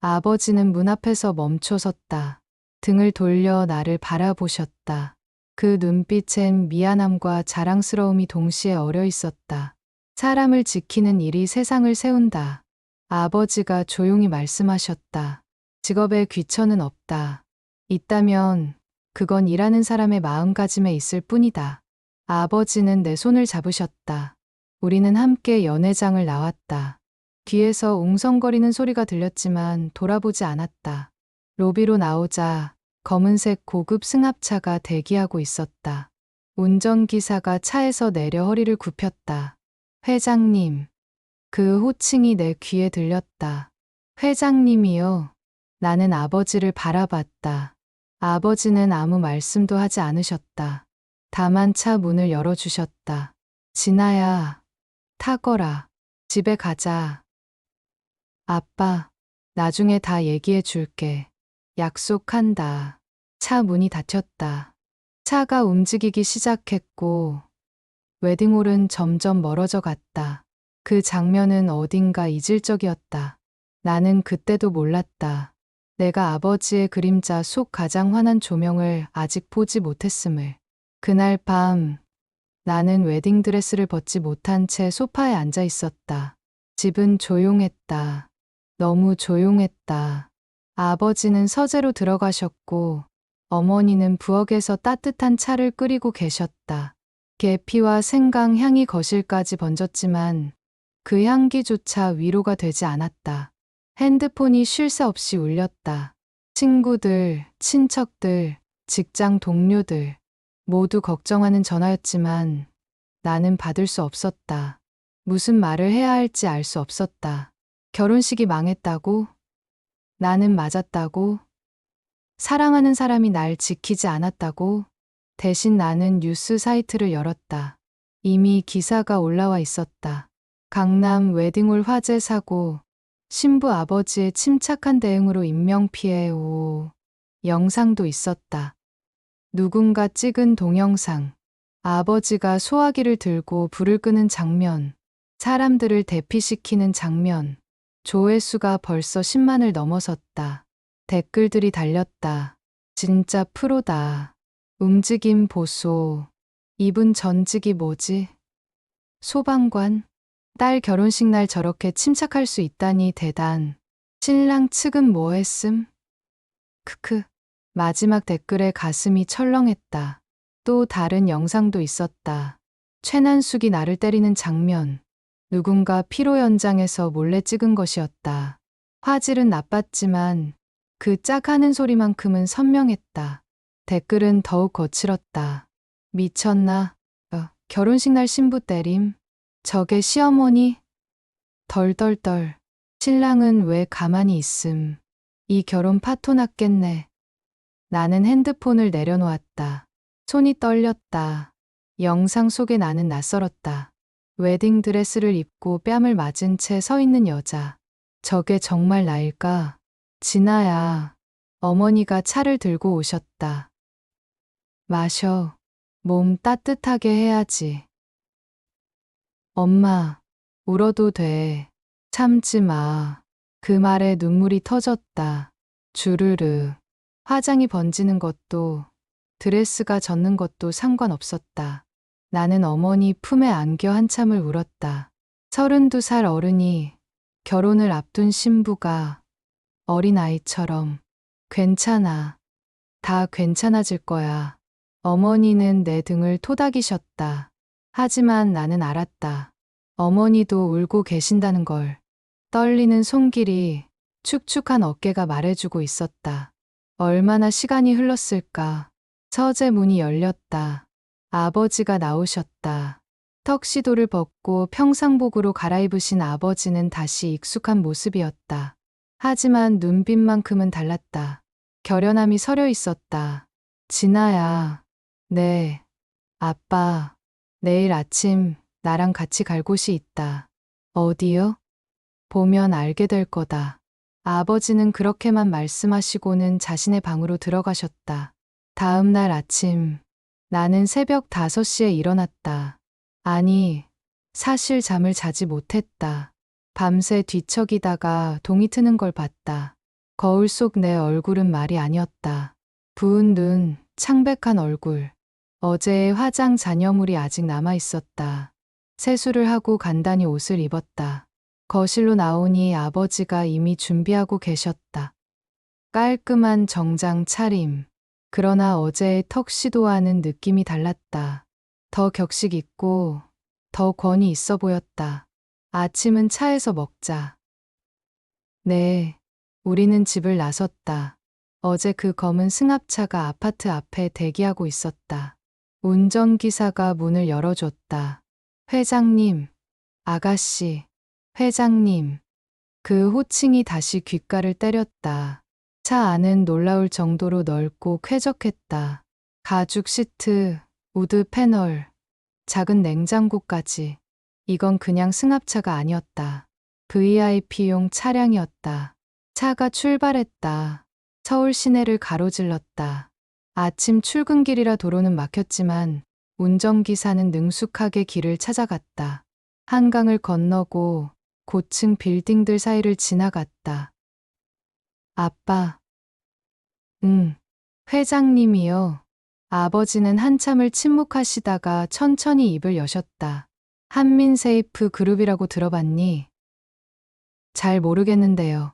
아버지는 문 앞에서 멈춰 섰다. 등을 돌려 나를 바라보셨다. 그 눈빛엔 미안함과 자랑스러움이 동시에 어려 있었다. 사람을 지키는 일이 세상을 세운다. 아버지가 조용히 말씀하셨다. 직업에 귀천은 없다. 있다면 그건 일하는 사람의 마음가짐에 있을 뿐이다. 아버지는 내 손을 잡으셨다. 우리는 함께 연회장을 나왔다. 뒤에서 웅성거리는 소리가 들렸지만 돌아보지 않았다. 로비로 나오자 검은색 고급 승합차가 대기하고 있었다. 운전기사가 차에서 내려 허리를 굽혔다. 회장님. 그 호칭이 내 귀에 들렸다. 회장님이요. 나는 아버지를 바라봤다. 아버지는 아무 말씀도 하지 않으셨다. 다만 차 문을 열어주셨다. 진아야, 타거라. 집에 가자. 아빠, 나중에 다 얘기해 줄게. 약속한다. 차 문이 닫혔다. 차가 움직이기 시작했고, 웨딩홀은 점점 멀어져 갔다. 그 장면은 어딘가 이질적이었다. 나는 그때도 몰랐다. 내가 아버지의 그림자 속 가장 환한 조명을 아직 보지 못했음을. 그날 밤, 나는 웨딩드레스를 벗지 못한 채 소파에 앉아 있었다. 집은 조용했다. 너무 조용했다. 아버지는 서재로 들어가셨고, 어머니는 부엌에서 따뜻한 차를 끓이고 계셨다. 계피와 생강 향이 거실까지 번졌지만 그 향기조차 위로가 되지 않았다. 핸드폰이 쉴 새 없이 울렸다. 친구들, 친척들, 직장 동료들 모두 걱정하는 전화였지만 나는 받을 수 없었다. 무슨 말을 해야 할지 알 수 없었다. 결혼식이 망했다고? 나는 맞았다고? 사랑하는 사람이 날 지키지 않았다고? 대신 나는 뉴스 사이트를 열었다. 이미 기사가 올라와 있었다. 강남 웨딩홀 화재 사고, 신부 아버지의 침착한 대응으로 인명피해. 오, 영상도 있었다. 누군가 찍은 동영상. 아버지가 소화기를 들고 불을 끄는 장면. 사람들을 대피시키는 장면. 조회수가 벌써 10만을 넘어섰다. 댓글들이 달렸다. 진짜 프로다. 움직임 보소. 이분 전직이 뭐지? 소방관? 딸 결혼식 날 저렇게 침착할 수 있다니 대단. 신랑 측은 뭐 했음? 크크. 마지막 댓글에 가슴이 철렁했다. 또 다른 영상도 있었다. 최난숙이 나를 때리는 장면. 누군가 피로 연장해서 몰래 찍은 것이었다. 화질은 나빴지만 그 짝 하는 소리만큼은 선명했다. 댓글은 더욱 거칠었다. 미쳤나? 결혼식 날 신부 때림? 저게 시어머니? 덜덜덜. 신랑은 왜 가만히 있음? 이 결혼 파토 났겠네. 나는 핸드폰을 내려놓았다. 손이 떨렸다. 영상 속에 나는 낯설었다. 웨딩드레스를 입고 뺨을 맞은 채 서 있는 여자. 저게 정말 나일까? 진아야. 어머니가 차를 들고 오셨다. 마셔. 몸 따뜻하게 해야지. 엄마, 울어도 돼. 참지 마. 그 말에 눈물이 터졌다. 주르르. 화장이 번지는 것도, 드레스가 젖는 것도 상관없었다. 나는 어머니 품에 안겨 한참을 울었다. 32살 어른이 결혼을 앞둔 신부가 어린아이처럼 괜찮아. 다 괜찮아질 거야. 어머니는 내 등을 토닥이셨다. 하지만 나는 알았다. 어머니도 울고 계신다는 걸. 떨리는 손길이, 축축한 어깨가 말해주고 있었다. 얼마나 시간이 흘렀을까. 서재 문이 열렸다. 아버지가 나오셨다. 턱시도를 벗고 평상복으로 갈아입으신 아버지는 다시 익숙한 모습이었다. 하지만 눈빛만큼은 달랐다. 결연함이 서려 있었다. 진아야. 네. 아빠. 내일 아침 나랑 같이 갈 곳이 있다. 어디요? 보면 알게 될 거다. 아버지는 그렇게만 말씀하시고는 자신의 방으로 들어가셨다. 다음 날 아침, 나는 새벽 5시에 일어났다. 아니, 사실 잠을 자지 못했다. 밤새 뒤척이다가 동이 트는 걸 봤다. 거울 속 내 얼굴은 말이 아니었다. 부은 눈, 창백한 얼굴. 어제의 화장 잔여물이 아직 남아 있었다. 세수를 하고 간단히 옷을 입었다. 거실로 나오니 아버지가 이미 준비하고 계셨다. 깔끔한 정장 차림. 그러나 어제의 턱시도와는 느낌이 달랐다. 더 격식 있고 더 권위 있어 보였다. 아침은 차에서 먹자. 네, 우리는 집을 나섰다. 어제 그 검은 승합차가 아파트 앞에 대기하고 있었다. 운전기사가 문을 열어줬다. 회장님, 아가씨, 회장님. 그 호칭이 다시 귓가를 때렸다. 차 안은 놀라울 정도로 넓고 쾌적했다. 가죽 시트, 우드 패널, 작은 냉장고까지. 이건 그냥 승합차가 아니었다. VIP용 차량이었다. 차가 출발했다. 서울 시내를 가로질렀다. 아침 출근길이라 도로는 막혔지만 운전기사는 능숙하게 길을 찾아갔다. 한강을 건너고 고층 빌딩들 사이를 지나갔다. 아빠. 응. 회장님이요. 아버지는 한참을 침묵하시다가 천천히 입을 여셨다. 한민세이프 그룹이라고 들어봤니? 잘 모르겠는데요.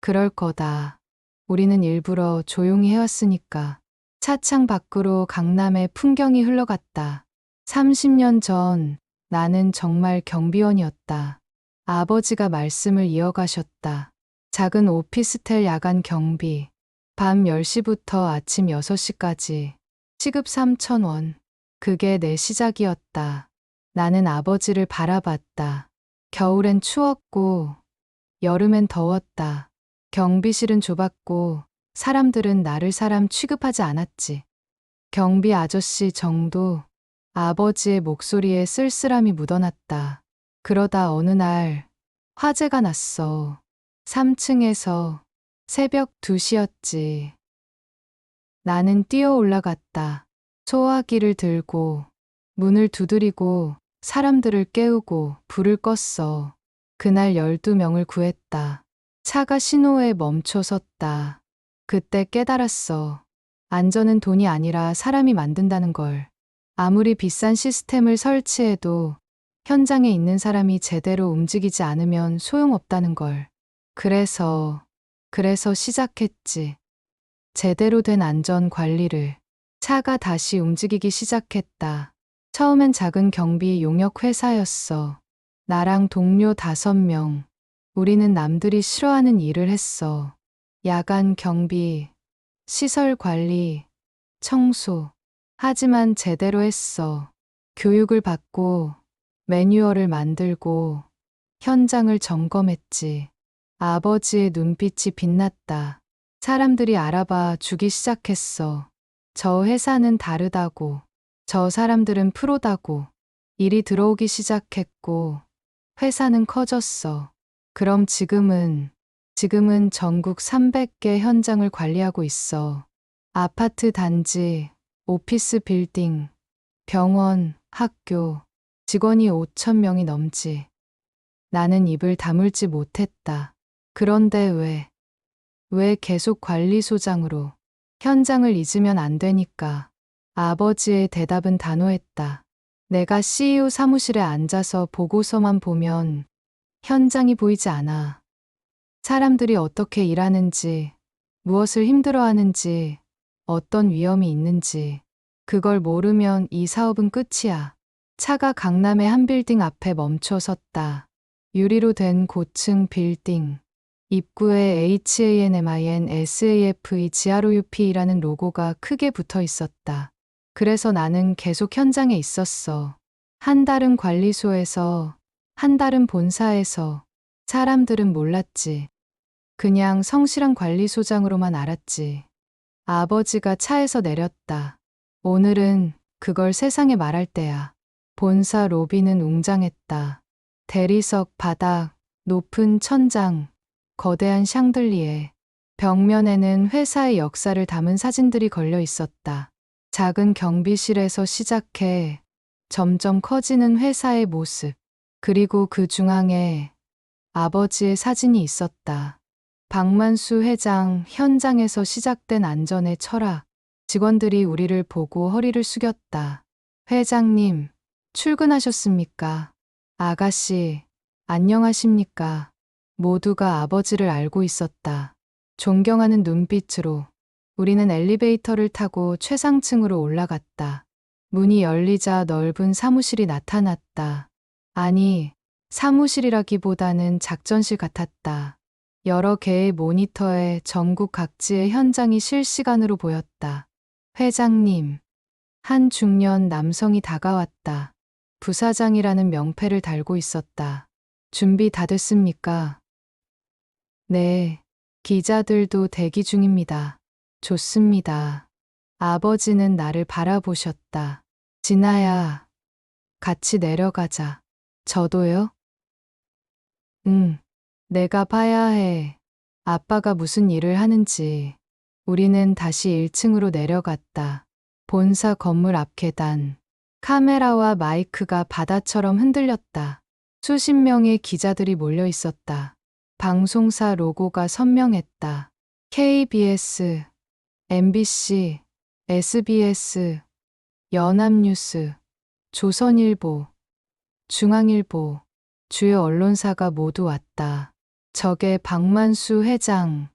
그럴 거다. 우리는 일부러 조용히 해왔으니까. 차창 밖으로 강남의 풍경이 흘러갔다. 30년 전 나는 정말 경비원이었다. 아버지가 말씀을 이어가셨다. 작은 오피스텔 야간 경비. 밤 10시부터 아침 6시까지. 시급 3,000원. 그게 내 시작이었다. 나는 아버지를 바라봤다. 겨울엔 추웠고 여름엔 더웠다. 경비실은 좁았고 사람들은 나를 사람 취급하지 않았지. 경비 아저씨 정도. 아버지의 목소리에 쓸쓸함이 묻어났다. 그러다 어느 날 화재가 났어. 3층에서 새벽 2시였지. 나는 뛰어 올라갔다. 소화기를 들고 문을 두드리고 사람들을 깨우고 불을 껐어. 그날 12명을 구했다. 차가 신호에 멈춰 섰다. 그때 깨달았어. 안전은 돈이 아니라 사람이 만든다는 걸. 아무리 비싼 시스템을 설치해도 현장에 있는 사람이 제대로 움직이지 않으면 소용없다는 걸. 그래서 시작했지. 제대로 된 안전 관리를. 차가 다시 움직이기 시작했다. 처음엔 작은 경비 용역 회사였어. 나랑 동료 5명. 우리는 남들이 싫어하는 일을 했어. 야간 경비, 시설 관리, 청소. 하지만 제대로 했어. 교육을 받고 매뉴얼을 만들고 현장을 점검했지. 아버지의 눈빛이 빛났다. 사람들이 알아봐 주기 시작했어. 저 회사는 다르다고. 저 사람들은 프로다고. 일이 들어오기 시작했고 회사는 커졌어. 그럼 지금은 전국 300개 현장을 관리하고 있어. 아파트 단지, 오피스 빌딩, 병원, 학교, 직원이 5,000명이 넘지. 나는 입을 다물지 못했다. 그런데 왜 계속 관리소장으로? 현장을 잊으면 안 되니까. 아버지의 대답은 단호했다. 내가 CEO 사무실에 앉아서 보고서만 보면 현장이 보이지 않아. 사람들이 어떻게 일하는지, 무엇을 힘들어하는지, 어떤 위험이 있는지. 그걸 모르면 이 사업은 끝이야. 차가 강남의 한 빌딩 앞에 멈춰 섰다. 유리로 된 고층 빌딩. 입구에 HANMINSAFE GROUP라는 로고가 크게 붙어 있었다. 그래서 나는 계속 현장에 있었어. 한 달은 관리소에서, 한 달은 본사에서. 사람들은 몰랐지. 그냥 성실한 관리소장으로만 알았지. 아버지가 차에서 내렸다. 오늘은 그걸 세상에 말할 때야. 본사 로비는 웅장했다. 대리석, 바닥, 높은 천장, 거대한 샹들리에. 벽면에는 회사의 역사를 담은 사진들이 걸려 있었다. 작은 경비실에서 시작해 점점 커지는 회사의 모습. 그리고 그 중앙에 아버지의 사진이 있었다. 박만수 회장 현장에서 시작된 안전의 철학. 직원들이 우리를 보고 허리를 숙였다. 회장님, 출근하셨습니까? 아가씨, 안녕하십니까? 모두가 아버지를 알고 있었다. 존경하는 눈빛으로 우리는 엘리베이터를 타고 최상층으로 올라갔다. 문이 열리자 넓은 사무실이 나타났다. 아니, 사무실이라기보다는 작전실 같았다. 여러 개의 모니터에 전국 각지의 현장이 실시간으로 보였다. 회장님, 한 중년 남성이 다가왔다. 부사장이라는 명패를 달고 있었다. 준비 다 됐습니까? 네, 기자들도 대기 중입니다. 좋습니다. 아버지는 나를 바라보셨다. 진아야, 같이 내려가자. 저도요? 응, 내가 봐야 해. 아빠가 무슨 일을 하는지. 우리는 다시 1층으로 내려갔다. 본사 건물 앞 계단. 카메라와 마이크가 바다처럼 흔들렸다. 수십 명의 기자들이 몰려 있었다. 방송사 로고가 선명했다. KBS, MBC, SBS, 연합뉴스, 조선일보, 중앙일보, 주요 언론사가 모두 왔다. 저게 박만수 회장,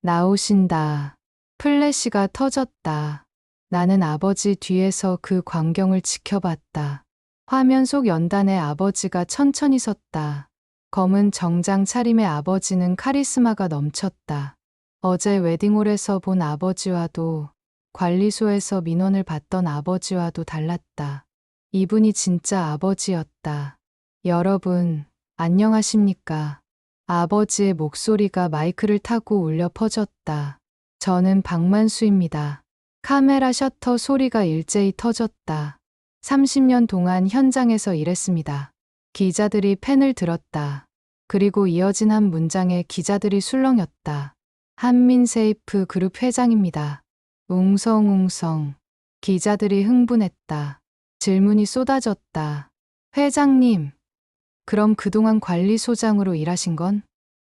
나오신다. 플래시가 터졌다. 나는 아버지 뒤에서 그 광경을 지켜봤다. 화면 속 연단에 아버지가 천천히 섰다. 검은 정장 차림의 아버지는 카리스마가 넘쳤다. 어제 웨딩홀에서 본 아버지와도 관리소에서 민원을 받던 아버지와도 달랐다. 이분이 진짜 아버지였다. 여러분, 안녕하십니까? 아버지의 목소리가 마이크를 타고 울려 퍼졌다. 저는 박만수입니다. 카메라 셔터 소리가 일제히 터졌다. 30년 동안 현장에서 일했습니다. 기자들이 펜을 들었다. 그리고 이어진 한 문장에 기자들이 술렁였다. 한민세이프 그룹 회장입니다. 웅성웅성. 기자들이 흥분했다. 질문이 쏟아졌다. 회장님, 그럼 그동안 관리소장으로 일하신 건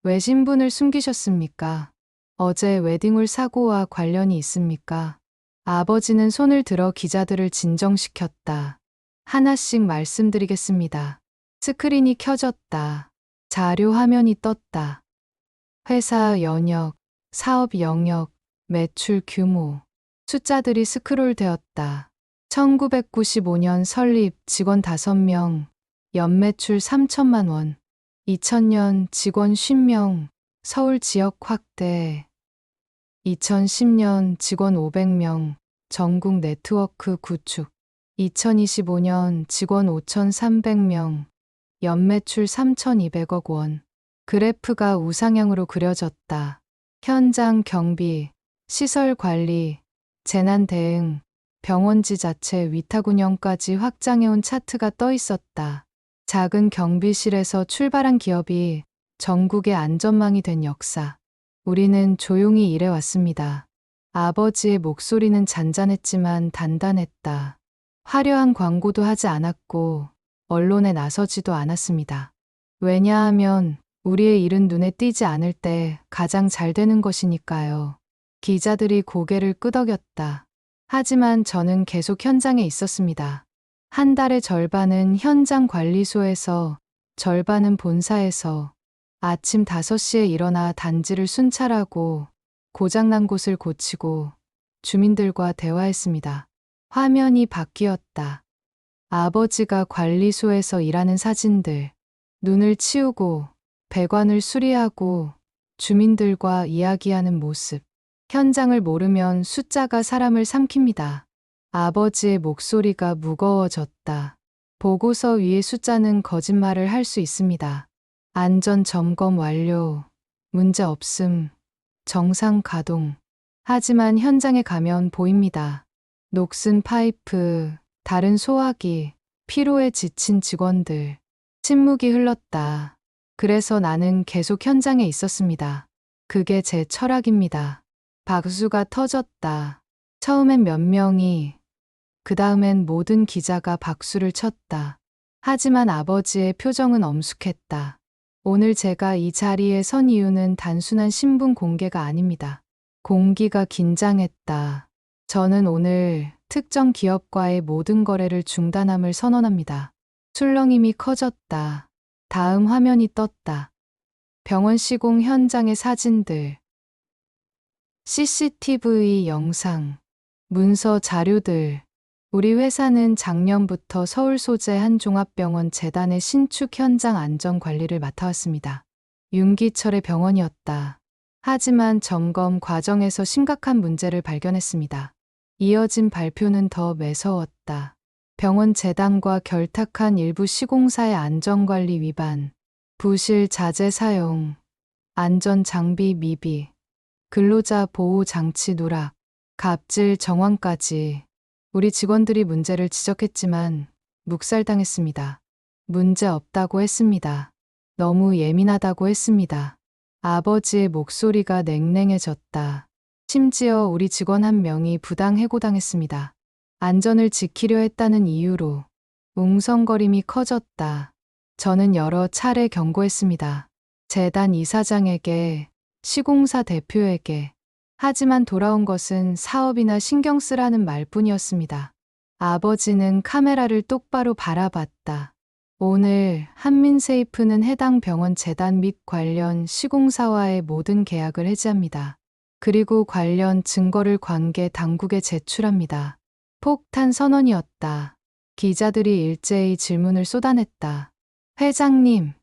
왜 신분을 숨기셨습니까? 어제 웨딩홀 사고와 관련이 있습니까? 아버지는 손을 들어 기자들을 진정시켰다. 하나씩 말씀드리겠습니다. 스크린이 켜졌다. 자료 화면이 떴다. 회사 연역, 사업 영역, 매출 규모. 숫자들이 스크롤되었다. 1995년 설립 직원 5명, 연매출 3천만 원. 2000년 직원 50명, 서울 지역 확대. 2010년 직원 500명, 전국 네트워크 구축. 2025년 직원 5,300명, 연매출 3,200억 원. 그래프가 우상향으로 그려졌다. 현장 경비, 시설 관리, 재난 대응, 병원지 자체 위탁 운영까지 확장해온 차트가 떠 있었다. 작은 경비실에서 출발한 기업이 전국의 안전망이 된 역사. 우리는 조용히 일해왔습니다. 아버지의 목소리는 잔잔했지만 단단했다. 화려한 광고도 하지 않았고 언론에 나서지도 않았습니다. 왜냐하면 우리의 일은 눈에 띄지 않을 때 가장 잘 되는 것이니까요. 기자들이 고개를 끄덕였다. 하지만 저는 계속 현장에 있었습니다. 한 달의 절반은 현장 관리소에서, 절반은 본사에서. 아침 5시에 일어나 단지를 순찰하고 고장난 곳을 고치고 주민들과 대화했습니다. 화면이 바뀌었다. 아버지가 관리소에서 일하는 사진들. 눈을 치우고 배관을 수리하고 주민들과 이야기하는 모습. 현장을 모르면 숫자가 사람을 삼킵니다. 아버지의 목소리가 무거워졌다. 보고서 위의 숫자는 거짓말을 할 수 있습니다. 안전 점검 완료. 문제 없음. 정상 가동. 하지만 현장에 가면 보입니다. 녹슨 파이프, 다른 소화기, 피로에 지친 직원들. 침묵이 흘렀다. 그래서 나는 계속 현장에 있었습니다. 그게 제 철학입니다. 박수가 터졌다. 처음엔 몇 명이, 그 다음엔 모든 기자가 박수를 쳤다. 하지만 아버지의 표정은 엄숙했다. 오늘 제가 이 자리에 선 이유는 단순한 신분 공개가 아닙니다. 공기가 긴장했다. 저는 오늘 특정 기업과의 모든 거래를 중단함을 선언합니다. 술렁임이 커졌다. 다음 화면이 떴다. 병원 시공 현장의 사진들, CCTV 영상, 문서 자료들. 우리 회사는 작년부터 서울 소재 한 종합병원 재단의 신축 현장 안전 관리를 맡아왔습니다. 윤기철의 병원이었다. 하지만 점검 과정에서 심각한 문제를 발견했습니다. 이어진 발표는 더 매서웠다. 병원 재단과 결탁한 일부 시공사의 안전관리 위반, 부실 자재 사용, 안전장비 미비, 근로자 보호 장치 누락, 갑질 정황까지. 우리 직원들이 문제를 지적했지만 묵살당했습니다. 문제 없다고 했습니다. 너무 예민하다고 했습니다. 아버지의 목소리가 냉랭해졌다. 심지어 우리 직원 한 명이 부당 해고당했습니다. 안전을 지키려 했다는 이유로. 웅성거림이 커졌다. 저는 여러 차례 경고했습니다. 재단 이사장에게, 시공사 대표에게. 하지만 돌아온 것은 사업이나 신경 쓰라는 말뿐이었습니다. 아버지는 카메라를 똑바로 바라봤다. 오늘 한민세이프는 해당 병원 재단 및 관련 시공사와의 모든 계약을 해지합니다. 그리고 관련 증거를 관계 당국에 제출합니다. 폭탄 선언이었다. 기자들이 일제히 질문을 쏟아냈다. 회장님,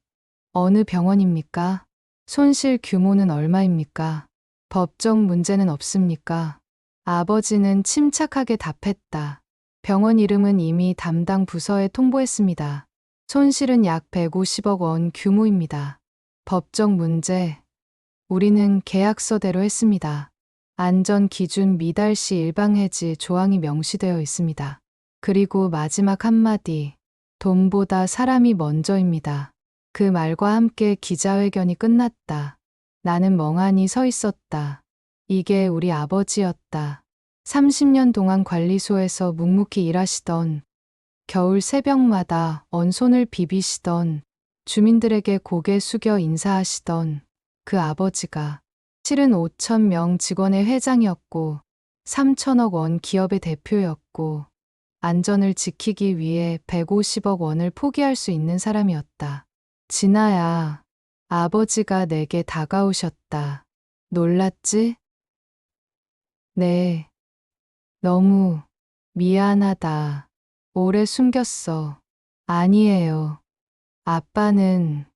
어느 병원입니까? 손실 규모는 얼마입니까? 법적 문제는 없습니까? 아버지는 침착하게 답했다. 병원 이름은 이미 담당 부서에 통보했습니다. 손실은 약 150억 원 규모입니다. 법적 문제. 우리는 계약서대로 했습니다. 안전 기준 미달 시 일방 해지 조항이 명시되어 있습니다. 그리고 마지막 한마디. 돈보다 사람이 먼저입니다. 그 말과 함께 기자회견이 끝났다. 나는 멍하니 서 있었다. 이게 우리 아버지였다. 30년 동안 관리소에서 묵묵히 일하시던, 겨울 새벽마다 언손을 비비시던, 주민들에게 고개 숙여 인사하시던 그 아버지가 실은 5천 명 직원의 회장이었고 3천억 원 기업의 대표였고 안전을 지키기 위해 150억 원을 포기할 수 있는 사람이었다. 진아야. 아버지가 내게 다가오셨다. 놀랐지? 네. 너무 미안하다. 오래 숨겼어. 아니에요. 아빠는,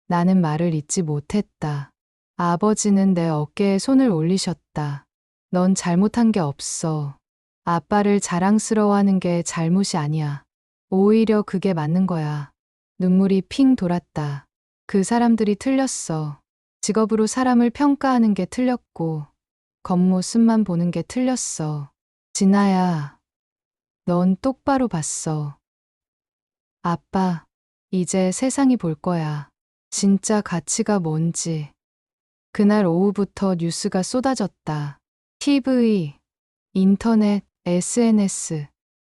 나는 말을 잇지 못했다. 아버지는 내 어깨에 손을 올리셨다. 넌 잘못한 게 없어. 아빠를 자랑스러워하는 게 잘못이 아니야. 오히려 그게 맞는 거야. 눈물이 핑 돌았다. 그 사람들이 틀렸어. 직업으로 사람을 평가하는 게 틀렸고, 겉모습만 보는 게 틀렸어. 진아야, 넌 똑바로 봤어. 아빠, 이제 세상이 볼 거야. 진짜 가치가 뭔지. 그날 오후부터 뉴스가 쏟아졌다. TV, 인터넷, SNS.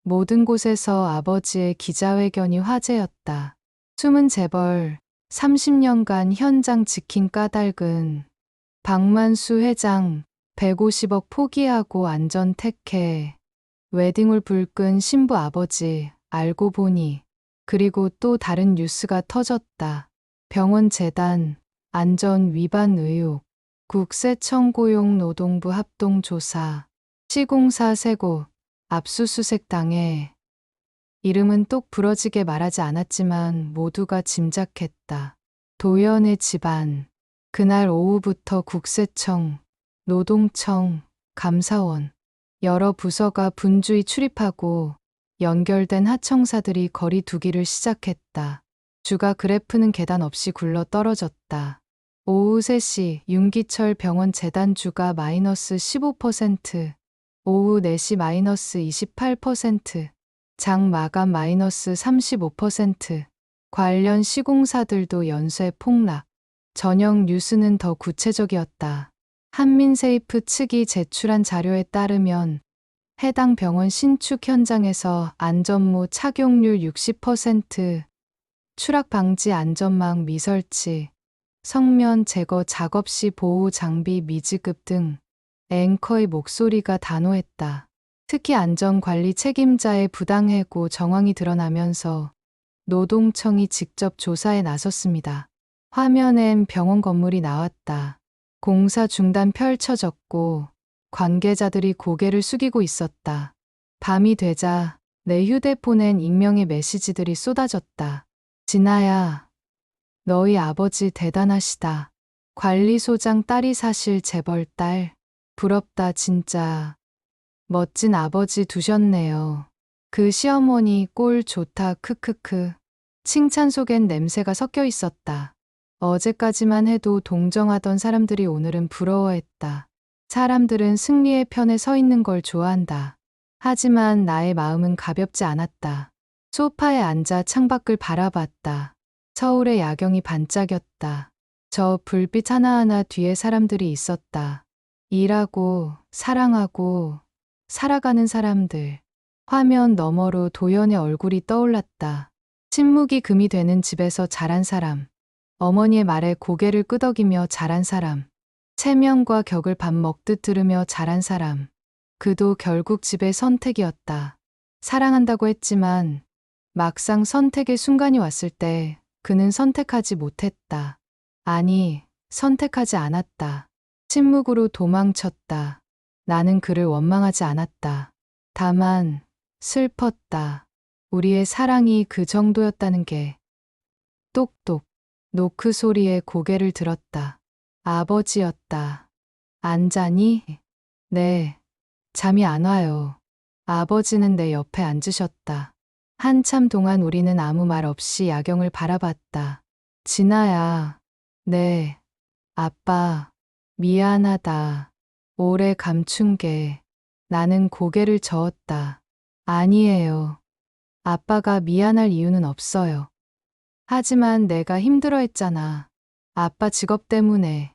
모든 곳에서 아버지의 기자회견이 화제였다. 숨은 재벌, 30년간 현장 지킨 까닭은, 박만수 회장, 150억 포기하고 안전 택해, 웨딩홀 불끈 신부 아버지, 알고 보니, 그리고 또 다른 뉴스가 터졌다. 병원 재단, 안전 위반 의혹, 국세청 고용 노동부 합동조사, 시공사 세고, 압수수색 당해. 이름은 똑 부러지게 말하지 않았지만 모두가 짐작했다. 도연의 집안. 그날 오후부터 국세청, 노동청, 감사원, 여러 부서가 분주히 출입하고 연결된 하청사들이 거리 두기를 시작했다. 주가 그래프는 계단 없이 굴러 떨어졌다. 오후 3시 윤기철 병원 재단 주가 마이너스 15%, 오후 4시 마이너스 28%, 장 마감 마이너스 35%, 관련 시공사들도 연쇄 폭락. 저녁 뉴스는 더 구체적이었다. 한민세이프 측이 제출한 자료에 따르면 해당 병원 신축 현장에서 안전모 착용률 60%, 추락 방지 안전망 미설치, 성면 제거 작업 시 보호 장비 미지급 등 앵커의 목소리가 단호했다. 특히 안전관리 책임자의 부당해고 정황이 드러나면서 노동청이 직접 조사에 나섰습니다. 화면엔 병원 건물이 나왔다. 공사 중단 펼쳐졌고 관계자들이 고개를 숙이고 있었다. 밤이 되자 내 휴대폰엔 익명의 메시지들이 쏟아졌다. 진아야, 너희 아버지 대단하시다. 관리소장 딸이 사실 재벌 딸. 부럽다 진짜. 멋진 아버지 두셨네요. 그 시어머니 꼴 좋다 크크크. 칭찬 속엔 냄새가 섞여 있었다. 어제까지만 해도 동정하던 사람들이 오늘은 부러워했다. 사람들은 승리의 편에 서 있는 걸 좋아한다. 하지만 나의 마음은 가볍지 않았다. 소파에 앉아 창밖을 바라봤다. 서울의 야경이 반짝였다. 저 불빛 하나하나 뒤에 사람들이 있었다. 일하고, 사랑하고, 살아가는 사람들. 화면 너머로 도연의 얼굴이 떠올랐다. 침묵이 금이 되는 집에서 자란 사람. 어머니의 말에 고개를 끄덕이며 자란 사람. 체면과 격을 밥 먹듯 들으며 자란 사람. 그도 결국 집의 선택이었다. 사랑한다고 했지만 막상 선택의 순간이 왔을 때 그는 선택하지 못했다. 아니, 선택하지 않았다. 침묵으로 도망쳤다. 나는 그를 원망하지 않았다. 다만 슬펐다. 우리의 사랑이 그 정도였다는 게. 똑똑. 노크 소리에 고개를 들었다. 아버지였다. 안 자니? 네. 잠이 안 와요. 아버지는 내 옆에 앉으셨다. 한참 동안 우리는 아무 말 없이 야경을 바라봤다. 진아야. 네. 아빠. 미안하다. 오래 감춘 게. 나는 고개를 저었다. 아니에요. 아빠가 미안할 이유는 없어요. 하지만 내가 힘들어 했잖아. 아빠 직업 때문에.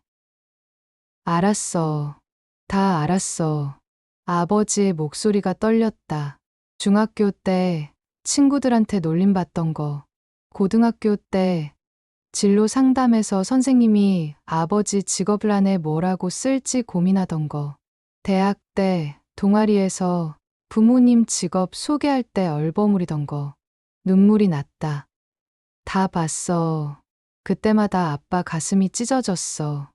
알았어. 다 알았어. 아버지의 목소리가 떨렸다. 중학교 때 친구들한테 놀림받던 거. 고등학교 때 진로 상담에서 선생님이 아버지 직업란에 뭐라고 쓸지 고민하던 거. 대학 때 동아리에서 부모님 직업 소개할 때 얼버무리던 거. 눈물이 났다. 다 봤어. 그때마다 아빠 가슴이 찢어졌어.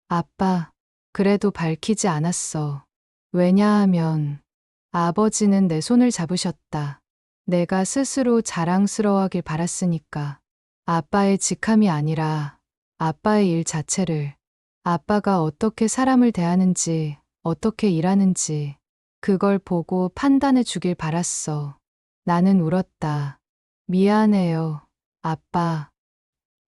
아빠, 그래도 밝히지 않았어. 왜냐하면 아버지는 내 손을 잡으셨다. 내가 스스로 자랑스러워하길 바랐으니까. 아빠의 직함이 아니라 아빠의 일 자체를. 아빠가 어떻게 사람을 대하는지, 어떻게 일하는지, 그걸 보고 판단해 주길 바랐어. 나는 울었다. 미안해요, 아빠.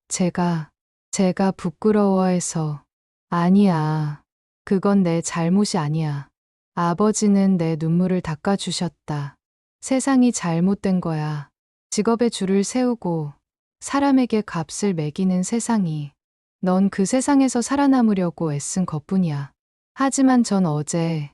제가 부끄러워해서. 아니야. 그건 내 잘못이 아니야. 아버지는 내 눈물을 닦아주셨다. 세상이 잘못된 거야. 직업에 줄을 세우고 사람에게 값을 매기는 세상이. 넌 그 세상에서 살아남으려고 애쓴 것뿐이야. 하지만 전 어제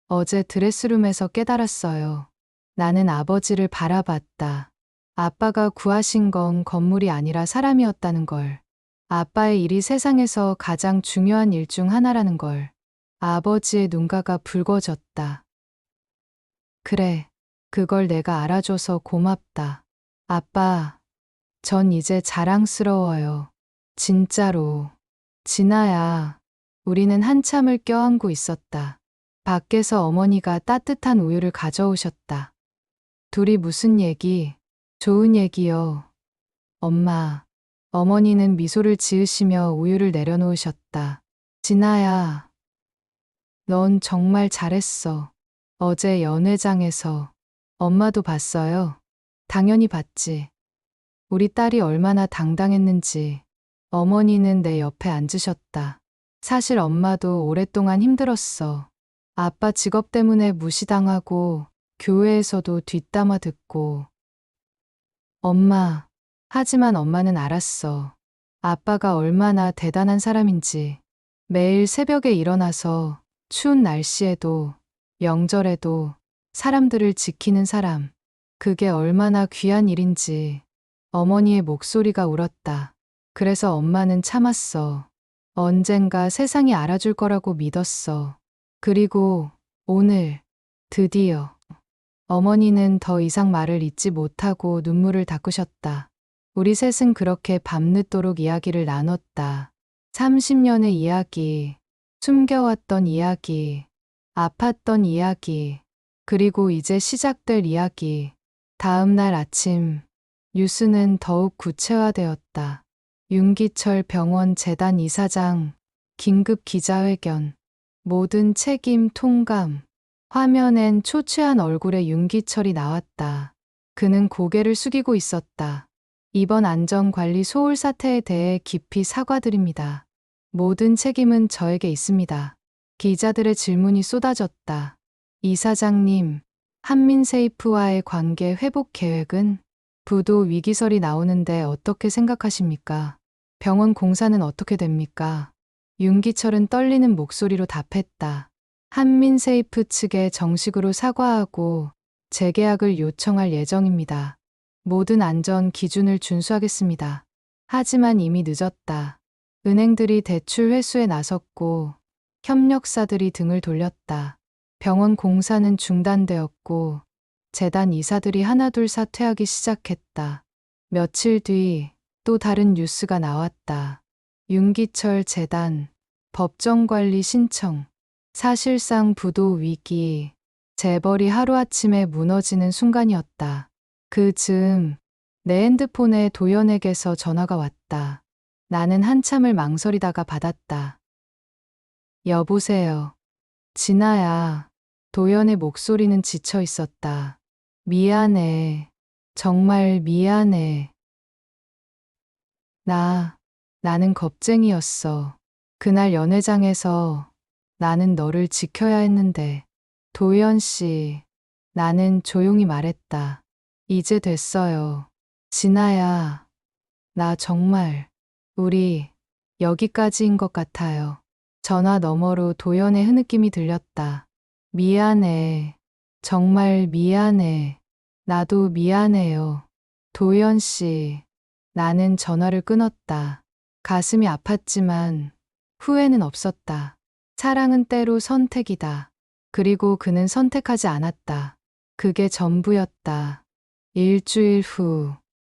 드레스룸에서 깨달았어요. 나는 아버지를 바라봤다. 아빠가 구하신 건 건물이 아니라 사람이었다는 걸. 아빠의 일이 세상에서 가장 중요한 일 중 하나라는 걸. 아버지의 눈가가 붉어졌다. 그래, 그걸 내가 알아줘서 고맙다. 아빠, 전 이제 자랑스러워요. 진짜로. 진아야, 우리는 한참을 껴안고 있었다. 밖에서 어머니가 따뜻한 우유를 가져오셨다. 둘이 무슨 얘기? 좋은 얘기요. 엄마. 어머니는 미소를 지으시며 우유를 내려놓으셨다. 진아야, 넌 정말 잘했어. 어제 연회장에서. 엄마도 봤어요? 당연히 봤지. 우리 딸이 얼마나 당당했는지, 어머니는 내 옆에 앉으셨다. 사실 엄마도 오랫동안 힘들었어. 아빠 직업 때문에 무시당하고 교회에서도 뒷담화 듣고. 하지만 엄마는 알았어. 아빠가 얼마나 대단한 사람인지. 매일 새벽에 일어나서 추운 날씨에도 명절에도 사람들을 지키는 사람. 그게 얼마나 귀한 일인지. 어머니의 목소리가 울었다. 그래서 엄마는 참았어. 언젠가 세상이 알아줄 거라고 믿었어. 그리고 오늘 드디어 어머니는 더 이상 말을 잇지 못하고 눈물을 닦으셨다. 우리 셋은 그렇게 밤늦도록 이야기를 나눴다. 30년의 이야기, 숨겨왔던 이야기, 아팠던 이야기, 그리고 이제 시작될 이야기. 다음 날 아침, 뉴스는 더욱 구체화되었다. 윤기철 병원 재단 이사장, 긴급 기자회견, 모든 책임 통감. 화면엔 초췌한 얼굴의 윤기철이 나왔다. 그는 고개를 숙이고 있었다. 이번 안전관리 소홀 사태에 대해 깊이 사과드립니다. 모든 책임은 저에게 있습니다. 기자들의 질문이 쏟아졌다. 이사장님, 한민세이프와의 관계 회복 계획은? 부도 위기설이 나오는데 어떻게 생각하십니까? 병원 공사는 어떻게 됩니까? 윤기철은 떨리는 목소리로 답했다. 한민세이프 측에 정식으로 사과하고 재계약을 요청할 예정입니다. 모든 안전 기준을 준수하겠습니다. 하지만 이미 늦었다. 은행들이 대출 회수에 나섰고 협력사들이 등을 돌렸다. 병원 공사는 중단되었고 재단 이사들이 하나둘 사퇴하기 시작했다. 며칠 뒤 또 다른 뉴스가 나왔다. 윤기철 재단 법정관리 신청. 사실상 부도 위기. 재벌이 하루아침에 무너지는 순간이었다. 그 즈음 내 핸드폰에 도연에게서 전화가 왔다. 나는 한참을 망설이다가 받았다. 여보세요. 진아야. 도연의 목소리는 지쳐 있었다. 미안해. 정말 미안해. 나는 겁쟁이였어. 그날 연회장에서 나는 너를 지켜야 했는데. 도연 씨, 나는 조용히 말했다. 이제 됐어요. 진아야, 나 정말, 우리 여기까지인 것 같아요. 전화 너머로 도연의 흐느낌이 들렸다. 미안해. 정말 미안해. 나도 미안해요. 도연 씨, 나는 전화를 끊었다. 가슴이 아팠지만 후회는 없었다. 사랑은 때로 선택이다. 그리고 그는 선택하지 않았다. 그게 전부였다. 일주일 후,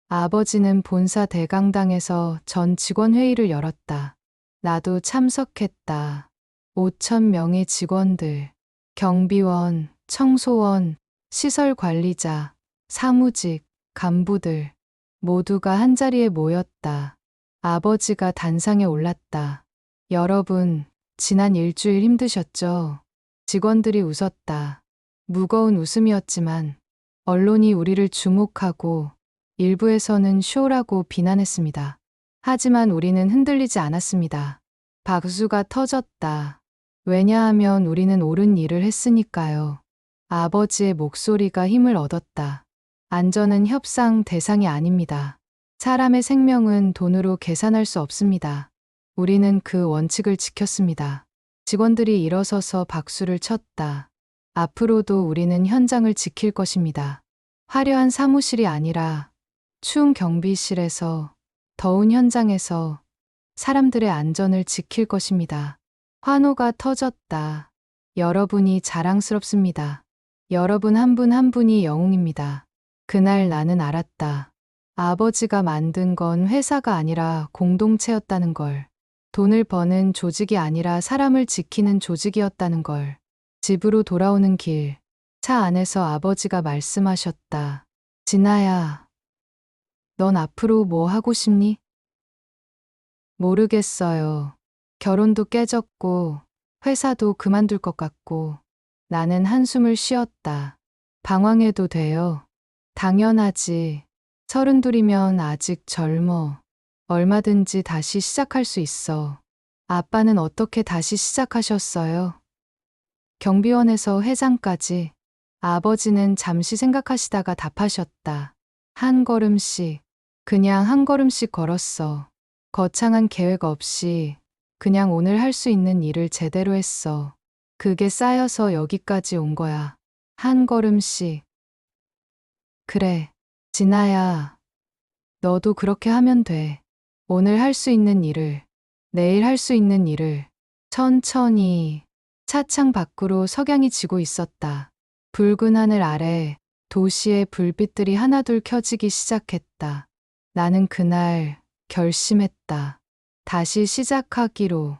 아버지는 본사 대강당에서 전 직원 회의를 열었다. 나도 참석했다. 5천 명의 직원들, 경비원, 청소원, 시설 관리자, 사무직, 간부들, 모두가 한자리에 모였다. 아버지가 단상에 올랐다. 여러분, 지난 일주일 힘드셨죠? 직원들이 웃었다. 무거운 웃음이었지만 언론이 우리를 주목하고 일부에서는 쇼라고 비난했습니다. 하지만 우리는 흔들리지 않았습니다. 박수가 터졌다. 왜냐하면 우리는 옳은 일을 했으니까요. 아버지의 목소리가 힘을 얻었다. 안전은 협상 대상이 아닙니다. 사람의 생명은 돈으로 계산할 수 없습니다. 우리는 그 원칙을 지켰습니다. 직원들이 일어서서 박수를 쳤다. 앞으로도 우리는 현장을 지킬 것입니다. 화려한 사무실이 아니라 추운 경비실에서, 더운 현장에서 사람들의 안전을 지킬 것입니다. 환호가 터졌다. 여러분이 자랑스럽습니다. 여러분 한 분 한 분이 영웅입니다. 그날 나는 알았다. 아버지가 만든 건 회사가 아니라 공동체였다는 걸. 돈을 버는 조직이 아니라 사람을 지키는 조직이었다는 걸. 집으로 돌아오는 길, 차 안에서 아버지가 말씀하셨다. 진아야, 넌 앞으로 뭐 하고 싶니? 모르겠어요. 결혼도 깨졌고, 회사도 그만둘 것 같고, 나는 한숨을 쉬었다. 방황해도 돼요. 당연하지. 32이면 아직 젊어. 얼마든지 다시 시작할 수 있어. 아빠는 어떻게 다시 시작하셨어요? 경비원에서 회장까지. 아버지는 잠시 생각하시다가 답하셨다. 한 걸음씩, 그냥 한 걸음씩 걸었어. 거창한 계획 없이 그냥 오늘 할 수 있는 일을 제대로 했어. 그게 쌓여서 여기까지 온 거야. 한 걸음씩. 그래, 진아야. 너도 그렇게 하면 돼. 오늘 할 수 있는 일을, 내일 할 수 있는 일을 천천히. 차창 밖으로 석양이 지고 있었다. 붉은 하늘 아래 도시의 불빛들이 하나둘 켜지기 시작했다. 나는 그날 결심했다. 다시 시작하기로.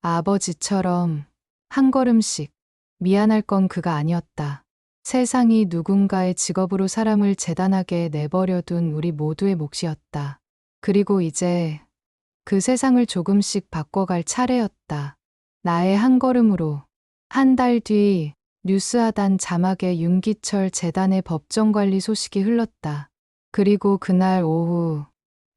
아버지처럼 한 걸음씩. 미안할 건 그가 아니었다. 세상이 누군가의 직업으로 사람을 재단하게 내버려둔 우리 모두의 몫이었다. 그리고 이제 그 세상을 조금씩 바꿔갈 차례였다. 나의 한 걸음으로. 한 달 뒤 뉴스 하단 자막에 윤기철 재단의 법정관리 소식이 흘렀다. 그리고 그날 오후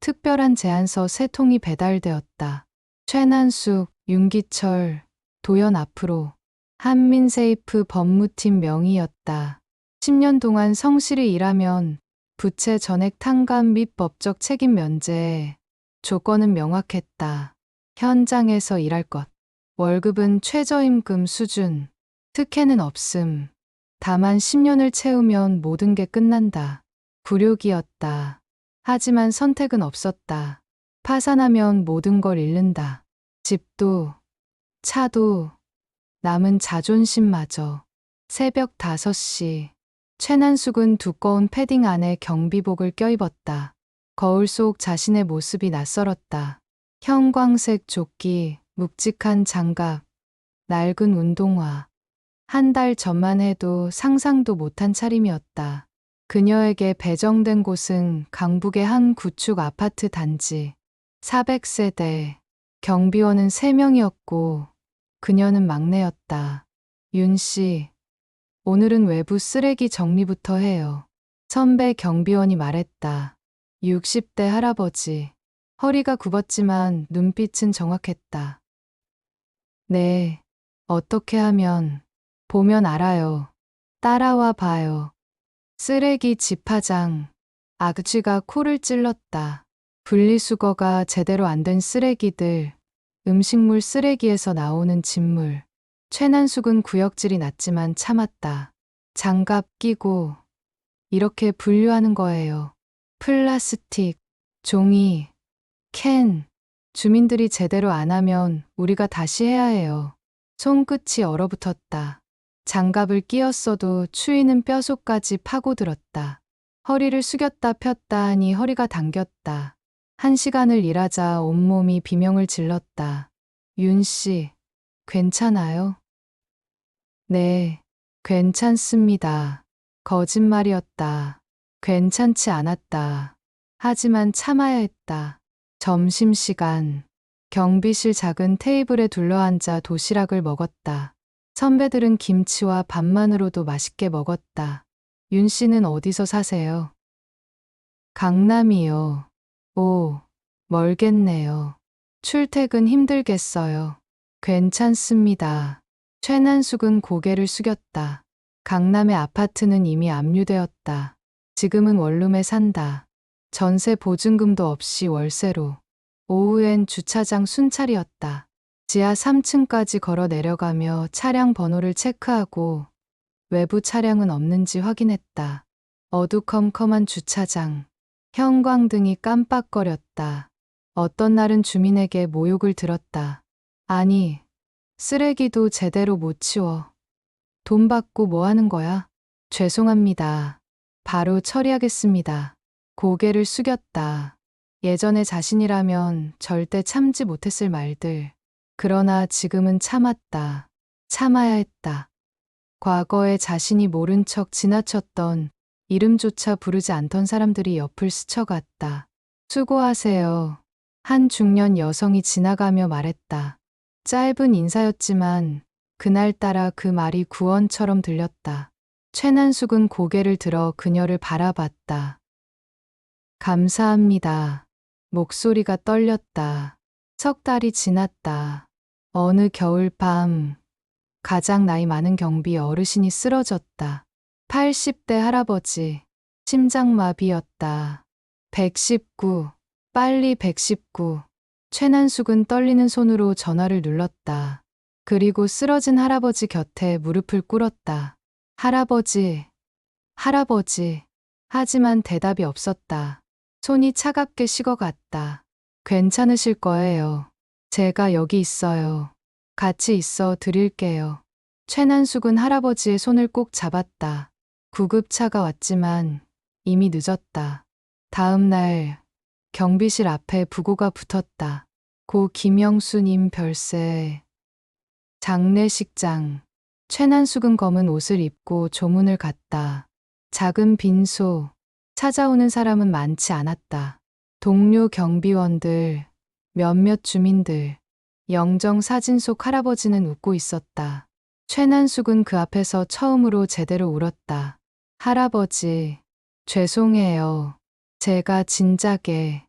특별한 제안서 3통이 배달되었다. 최난숙, 윤기철, 도연 앞으로. 한민세이프 법무팀 명의였다. 10년 동안 성실히 일하면 부채 전액 탕감 및 법적 책임 면제. 조건은 명확했다. 현장에서 일할 것. 월급은 최저임금 수준. 특혜는 없음. 다만 10년을 채우면 모든 게 끝난다. 굴욕이었다. 하지만 선택은 없었다. 파산하면 모든 걸 잃는다. 집도, 차도, 남은 자존심마저. 새벽 5시. 최난숙은 두꺼운 패딩 안에 경비복을 껴입었다. 거울 속 자신의 모습이 낯설었다. 형광색 조끼, 묵직한 장갑, 낡은 운동화. 한 달 전만 해도 상상도 못한 차림이었다. 그녀에게 배정된 곳은 강북의 한 구축 아파트 단지. 400세대. 경비원은 3명이었고 그녀는 막내였다. 윤 씨, 오늘은 외부 쓰레기 정리부터 해요. 선배 경비원이 말했다. 60대 할아버지. 허리가 굽었지만 눈빛은 정확했다. 네, 어떻게 하면, 보면 알아요. 따라와 봐요. 쓰레기 집화장. 아그쥐가 코를 찔렀다. 분리수거가 제대로 안 된 쓰레기들, 음식물 쓰레기에서 나오는 진물. 최난숙은 구역질이 났지만 참았다. 장갑 끼고 이렇게 분류하는 거예요. 플라스틱, 종이, 캔. 주민들이 제대로 안 하면 우리가 다시 해야 해요. 손끝이 얼어붙었다. 장갑을 끼었어도 추위는 뼛속까지 파고들었다. 허리를 숙였다 폈다 하니 허리가 당겼다. 1시간을 일하자 온몸이 비명을 질렀다. 윤 씨, 괜찮아요? 네, 괜찮습니다. 거짓말이었다. 괜찮지 않았다. 하지만 참아야 했다. 점심시간. 경비실 작은 테이블에 둘러앉아 도시락을 먹었다. 선배들은 김치와 밥만으로도 맛있게 먹었다. 윤 씨는 어디서 사세요? 강남이요. 오, 멀겠네요. 출퇴근 힘들겠어요. 괜찮습니다. 최난숙은 고개를 숙였다. 강남의 아파트는 이미 압류되었다. 지금은 원룸에 산다. 전세 보증금도 없이 월세로. 오후엔 주차장 순찰이었다. 지하 3층까지 걸어 내려가며 차량 번호를 체크하고 외부 차량은 없는지 확인했다. 어두컴컴한 주차장. 형광등이 깜빡거렸다. 어떤 날은 주민에게 모욕을 들었다. 아니, 쓰레기도 제대로 못 치워. 돈 받고 뭐 하는 거야? 죄송합니다. 바로 처리하겠습니다. 고개를 숙였다. 예전에 자신이라면 절대 참지 못했을 말들. 그러나 지금은 참았다. 참아야 했다. 과거에 자신이 모른 척 지나쳤던 이름조차 부르지 않던 사람들이 옆을 스쳐갔다. 수고하세요. 한 중년 여성이 지나가며 말했다. 짧은 인사였지만 그날따라 그 말이 구원처럼 들렸다. 최난숙은 고개를 들어 그녀를 바라봤다. 감사합니다. 목소리가 떨렸다. 석 달이 지났다. 어느 겨울밤 가장 나이 많은 경비 어르신이 쓰러졌다. 80대 할아버지. 심장마비였다. 119. 빨리 119. 최난숙은 떨리는 손으로 전화를 눌렀다. 그리고 쓰러진 할아버지 곁에 무릎을 꿇었다. 할아버지, 할아버지. 하지만 대답이 없었다. 손이 차갑게 식어갔다. 괜찮으실 거예요. 제가 여기 있어요. 같이 있어 드릴게요. 최난숙은 할아버지의 손을 꼭 잡았다. 구급차가 왔지만 이미 늦었다. 다음 날 경비실 앞에 부고가 붙었다. 고 김영수님 별세. 장례식장. 최난숙은 검은 옷을 입고 조문을 갔다. 작은 빈소. 찾아오는 사람은 많지 않았다. 동료 경비원들, 몇몇 주민들. 영정 사진 속 할아버지는 웃고 있었다. 최난숙은 그 앞에서 처음으로 제대로 울었다. 할아버지, 죄송해요. 제가 진작에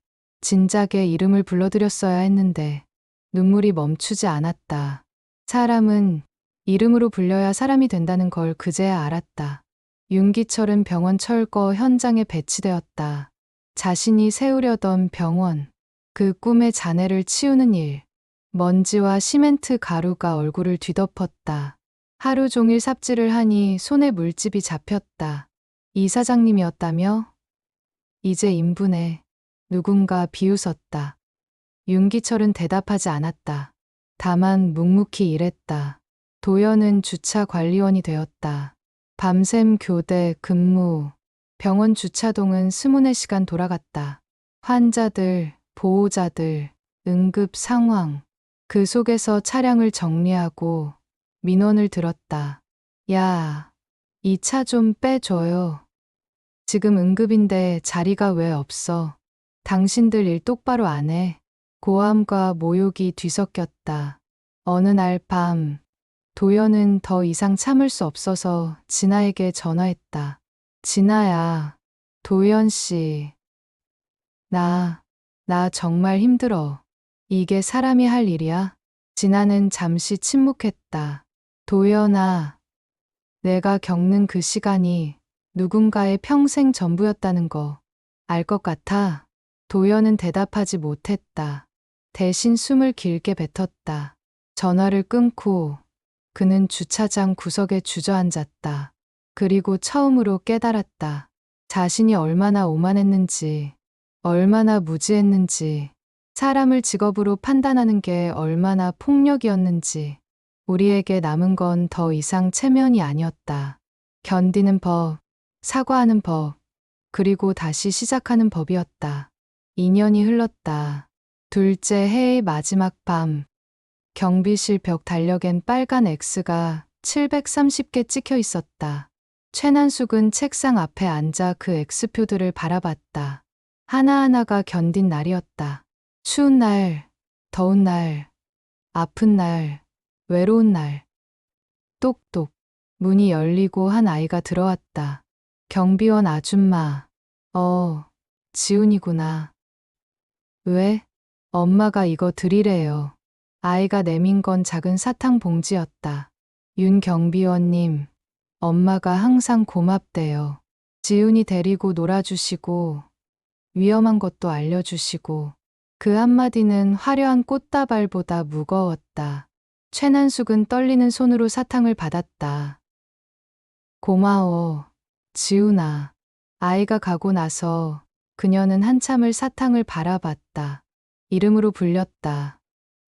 이름을 불러드렸어야 했는데 눈물이 멈추지 않았다. 사람은 이름으로 불려야 사람이 된다는 걸 그제야 알았다. 윤기철은 병원 철거 현장에 배치되었다. 자신이 세우려던 병원, 그 꿈의 잔해를 치우는 일. 먼지와 시멘트 가루가 얼굴을 뒤덮었다. 하루 종일 삽질을 하니 손에 물집이 잡혔다. 이사장님이었다며? 이제 인분에 누군가 비웃었다. 윤기철은 대답하지 않았다. 다만 묵묵히 일했다. 도연은 주차 관리원이 되었다. 밤샘 교대 근무. 병원 주차동은 24시간 돌아갔다. 환자들, 보호자들, 응급 상황. 그 속에서 차량을 정리하고 민원을 들었다. 야, 이 차 좀 빼줘요. 지금 응급인데 자리가 왜 없어? 당신들 일 똑바로 안 해. 고함과 모욕이 뒤섞였다. 어느 날 밤, 도연은 더 이상 참을 수 없어서 진아에게 전화했다. 진아야, 도연 씨. 나 정말 힘들어. 이게 사람이 할 일이야? 진아는 잠시 침묵했다. 도연아, 내가 겪는 그 시간이 누군가의 평생 전부였다는 거 알 것 같아? 도연은 대답하지 못했다. 대신 숨을 길게 뱉었다. 전화를 끊고 그는 주차장 구석에 주저앉았다. 그리고 처음으로 깨달았다. 자신이 얼마나 오만했는지, 얼마나 무지했는지, 사람을 직업으로 판단하는 게 얼마나 폭력이었는지. 우리에게 남은 건 더 이상 체면이 아니었다. 견디는 법, 사과하는 법, 그리고 다시 시작하는 법이었다. 2년이 흘렀다. 둘째 해의 마지막 밤. 경비실 벽 달력엔 빨간 X가 730개 찍혀 있었다. 최난숙은 책상 앞에 앉아 그 X표들을 바라봤다. 하나하나가 견딘 날이었다. 추운 날, 더운 날, 아픈 날, 외로운 날. 똑똑. 문이 열리고 한 아이가 들어왔다. 경비원 아줌마. 지훈이구나. 왜? 엄마가 이거 드리래요. 아이가 내민 건 작은 사탕 봉지였다. 윤 경비원님, 엄마가 항상 고맙대요. 지훈이 데리고 놀아주시고, 위험한 것도 알려주시고. 그 한마디는 화려한 꽃다발보다 무거웠다. 최난숙은 떨리는 손으로 사탕을 받았다. 고마워, 지훈아. 아이가 가고 나서 그녀는 한참을 사탕을 바라봤다. 이름으로 불렸다.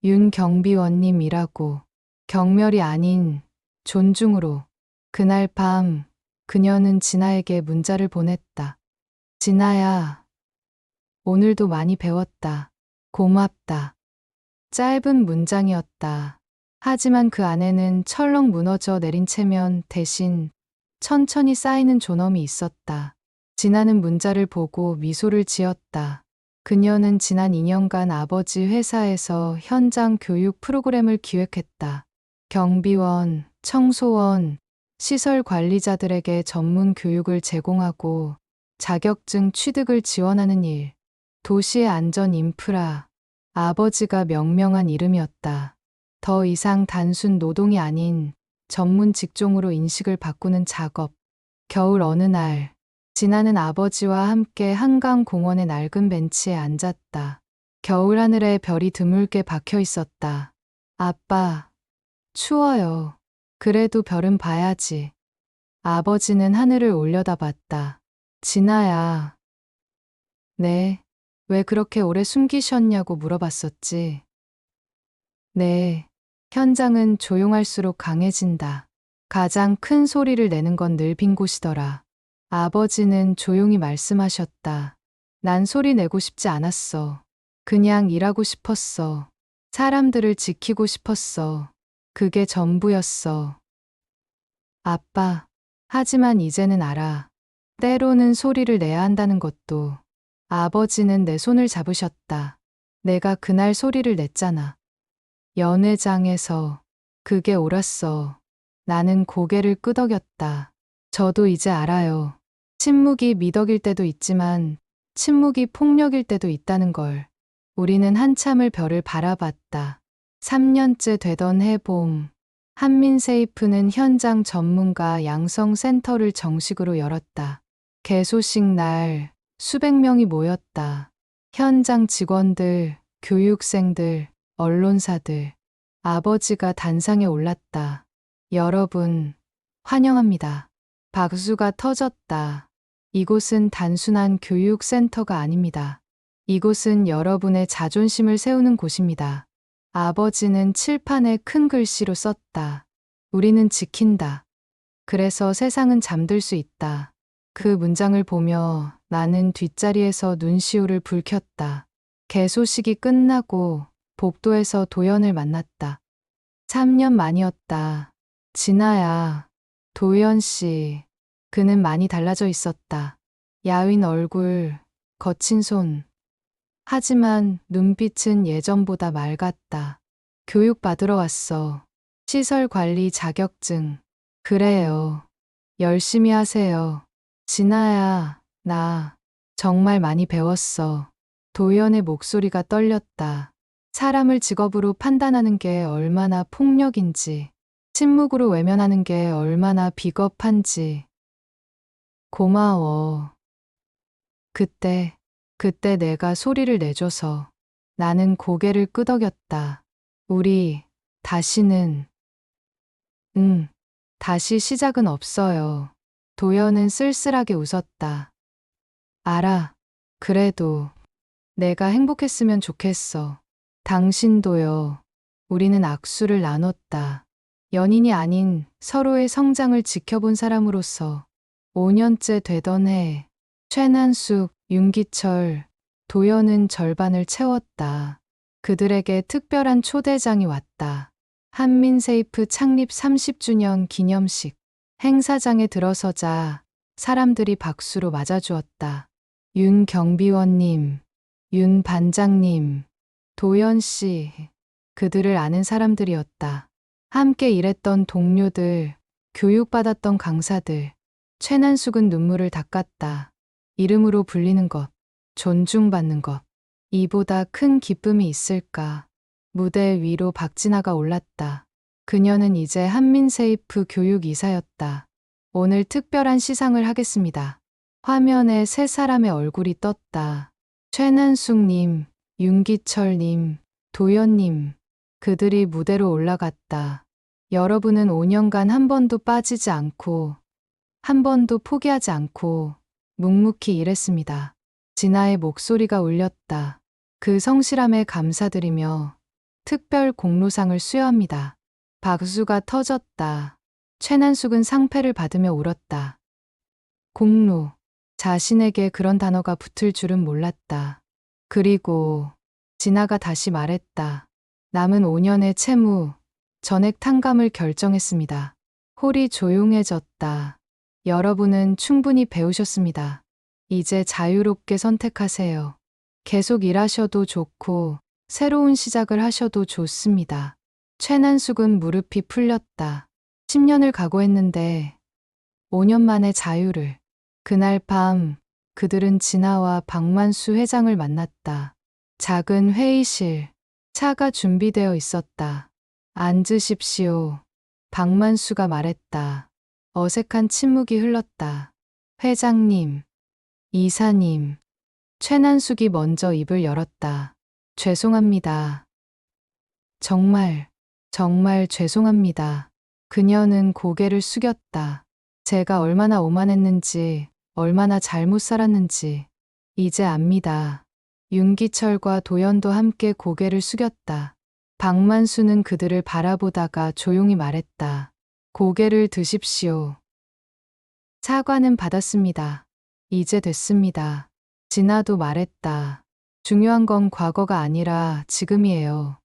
윤 경비원님이라고. 경멸이 아닌 존중으로. 그날 밤 그녀는 진아에게 문자를 보냈다. 진아야, 오늘도 많이 배웠다. 고맙다. 짧은 문장이었다. 하지만 그 안에는 철렁 무너져 내린 체면 대신 천천히 쌓이는 존엄이 있었다. 진아는 문자를 보고 미소를 지었다. 그녀는 지난 2년간 아버지 회사에서 현장 교육 프로그램을 기획했다. 경비원, 청소원, 시설 관리자들에게 전문 교육을 제공하고 자격증 취득을 지원하는 일. 도시의 안전 인프라, 아버지가 명명한 이름이었다. 더 이상 단순 노동이 아닌 전문 직종으로 인식을 바꾸는 작업. 겨울 어느 날, 진아는 아버지와 함께 한강 공원의 낡은 벤치에 앉았다. 겨울 하늘에 별이 드물게 박혀 있었다. 아빠, 추워요. 그래도 별은 봐야지. 아버지는 하늘을 올려다봤다. 진아야. 네. 왜 그렇게 오래 숨기셨냐고 물어봤었지. 네. 현장은 조용할수록 강해진다. 가장 큰 소리를 내는 건 늘 빈 곳이더라. 아버지는 조용히 말씀하셨다. 난 소리 내고 싶지 않았어. 그냥 일하고 싶었어. 사람들을 지키고 싶었어. 그게 전부였어. 아빠. 하지만 이제는 알아. 때로는 소리를 내야 한다는 것도. 아버지는 내 손을 잡으셨다. 내가 그날 소리를 냈잖아. 연회장에서. 그게 옳았어. 나는 고개를 끄덕였다. 저도 이제 알아요. 침묵이 미덕일 때도 있지만 침묵이 폭력일 때도 있다는 걸. 우리는 한참을 별을 바라봤다. 3년째 되던 해봄. 한민세이프는 현장 전문가 양성센터를 정식으로 열었다. 개소식 날 수백 명이 모였다. 현장 직원들, 교육생들, 언론사들. 아버지가 단상에 올랐다. 여러분, 환영합니다. 박수가 터졌다. 이곳은 단순한 교육센터가 아닙니다. 이곳은 여러분의 자존심을 세우는 곳입니다. 아버지는 칠판에 큰 글씨로 썼다. 우리는 지킨다. 그래서 세상은 잠들 수 있다. 그 문장을 보며 나는 뒷자리에서 눈시울을 붉혔다. 개소식이 끝나고 복도에서 도연을 만났다. 3년 만이었다. 진아야, 도연 씨. 그는 많이 달라져 있었다. 야윈 얼굴, 거친 손. 하지만 눈빛은 예전보다 맑았다. 교육받으러 왔어. 시설 관리 자격증. 그래요. 열심히 하세요. 진아야, 나 정말 많이 배웠어. 도연의 목소리가 떨렸다. 사람을 직업으로 판단하는 게 얼마나 폭력인지, 침묵으로 외면하는 게 얼마나 비겁한지. 고마워. 그때 내가 소리를 내줘서. 나는 고개를 끄덕였다. 우리 다시는. 다시 시작은 없어요. 도연은 쓸쓸하게 웃었다. 알아. 그래도 내가 행복했으면 좋겠어. 당신도요. 우리는 악수를 나눴다. 연인이 아닌 서로의 성장을 지켜본 사람으로서. 5년째 되던 해, 최난숙, 윤기철, 도연은 절반을 채웠다. 그들에게 특별한 초대장이 왔다. 한민세이프 창립 30주년 기념식. 행사장에 들어서자 사람들이 박수로 맞아주었다. 윤 경비원님, 윤 반장님, 도연 씨, 그들을 아는 사람들이었다. 함께 일했던 동료들, 교육받았던 강사들. 최난숙은 눈물을 닦았다. 이름으로 불리는 것, 존중받는 것. 이보다 큰 기쁨이 있을까. 무대 위로 박진아가 올랐다. 그녀는 이제 한민세이프 교육이사였다. 오늘 특별한 시상을 하겠습니다. 화면에 세 사람의 얼굴이 떴다. 최난숙님, 윤기철님, 도연님. 그들이 무대로 올라갔다. 여러분은 5년간 한 번도 빠지지 않고, 한 번도 포기하지 않고, 묵묵히 일했습니다. 진아의 목소리가 울렸다. 그 성실함에 감사드리며 특별 공로상을 수여합니다. 박수가 터졌다. 최난숙은 상패를 받으며 울었다. 공로. 자신에게 그런 단어가 붙을 줄은 몰랐다. 그리고 진아가 다시 말했다. 남은 5년의 채무, 전액 탕감을 결정했습니다. 홀이 조용해졌다. 여러분은 충분히 배우셨습니다. 이제 자유롭게 선택하세요. 계속 일하셔도 좋고 새로운 시작을 하셔도 좋습니다. 최난숙은 무릎이 풀렸다. 10년을 각오했는데 5년 만에 자유를. 그날 밤 그들은 진아와 박만수 회장을 만났다. 작은 회의실, 차가 준비되어 있었다. 앉으십시오. 박만수가 말했다. 어색한 침묵이 흘렀다. 회장님, 이사님. 최난숙이 먼저 입을 열었다. 죄송합니다. 정말, 정말 죄송합니다. 그녀는 고개를 숙였다. 제가 얼마나 오만했는지, 얼마나 잘못 살았는지, 이제 압니다. 윤기철과 도연도 함께 고개를 숙였다. 박만수는 그들을 바라보다가 조용히 말했다. 고개를 드십시오. 사과는 받았습니다. 이제 됐습니다. 진아도 말했다. 중요한 건 과거가 아니라 지금이에요.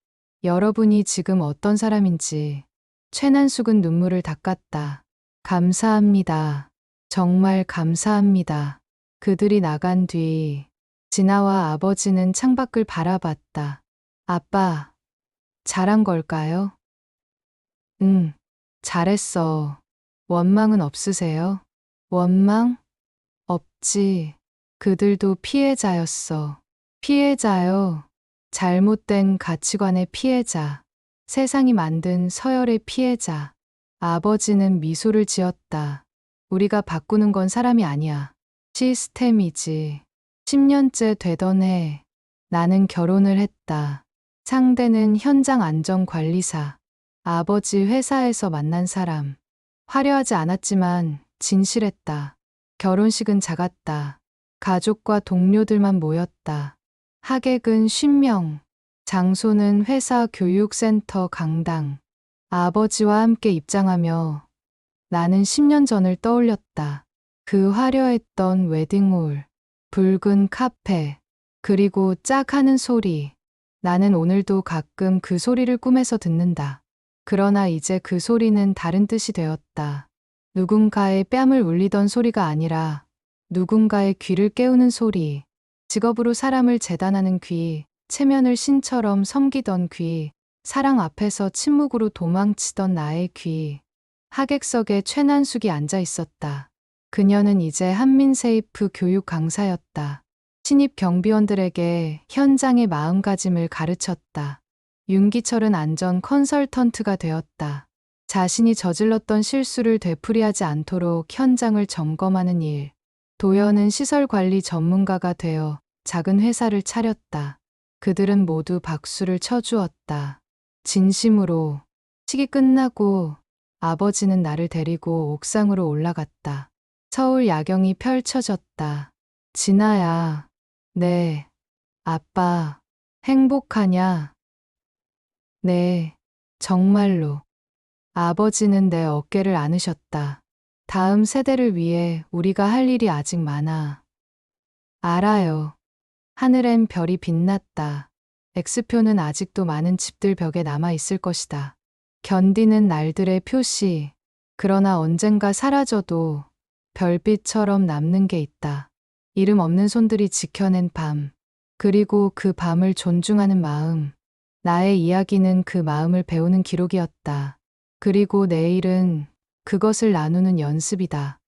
여러분이 지금 어떤 사람인지. 최난숙은 눈물을 닦았다. 감사합니다. 정말 감사합니다. 그들이 나간 뒤 진아와 아버지는 창밖을 바라봤다. 아빠, 잘한 걸까요? 응, 잘했어. 원망은 없으세요? 원망? 없지. 그들도 피해자였어. 피해자요. 잘못된 가치관의 피해자. 세상이 만든 서열의 피해자. 아버지는 미소를 지었다. 우리가 바꾸는 건 사람이 아니야. 시스템이지. 10년째 되던 해, 나는 결혼을 했다. 상대는 현장 안전관리사. 아버지 회사에서 만난 사람. 화려하지 않았지만 진실했다. 결혼식은 작았다. 가족과 동료들만 모였다. 하객은 50명. 장소는 회사 교육센터 강당. 아버지와 함께 입장하며 나는 10년 전을 떠올렸다. 그 화려했던 웨딩홀, 붉은 카페, 그리고 짝 하는 소리. 나는 오늘도 가끔 그 소리를 꿈에서 듣는다. 그러나 이제 그 소리는 다른 뜻이 되었다. 누군가의 뺨을 울리던 소리가 아니라 누군가의 귀를 깨우는 소리. 직업으로 사람을 재단하는 귀, 체면을 신처럼 섬기던 귀, 사랑 앞에서 침묵으로 도망치던 나의 귀. 하객석에 최난숙이 앉아 있었다. 그녀는 이제 한민세이프 교육 강사였다. 신입 경비원들에게 현장의 마음가짐을 가르쳤다. 윤기철은 안전 컨설턴트가 되었다. 자신이 저질렀던 실수를 되풀이하지 않도록 현장을 점검하는 일. 도연은 시설관리 전문가가 되어 작은 회사를 차렸다. 그들은 모두 박수를 쳐주었다. 진심으로. 식이 끝나고 아버지는 나를 데리고 옥상으로 올라갔다. 서울 야경이 펼쳐졌다. 진아야. 네. 아빠. 행복하냐? 네. 정말로. 아버지는 내 어깨를 안으셨다. 다음 세대를 위해 우리가 할 일이 아직 많아. 알아요. 하늘엔 별이 빛났다. X표는 아직도 많은 집들 벽에 남아 있을 것이다. 견디는 날들의 표시. 그러나 언젠가 사라져도 별빛처럼 남는 게 있다. 이름 없는 손들이 지켜낸 밤. 그리고 그 밤을 존중하는 마음. 나의 이야기는 그 마음을 배우는 기록이었다. 그리고 내일은 그것을 나누는 연습이다.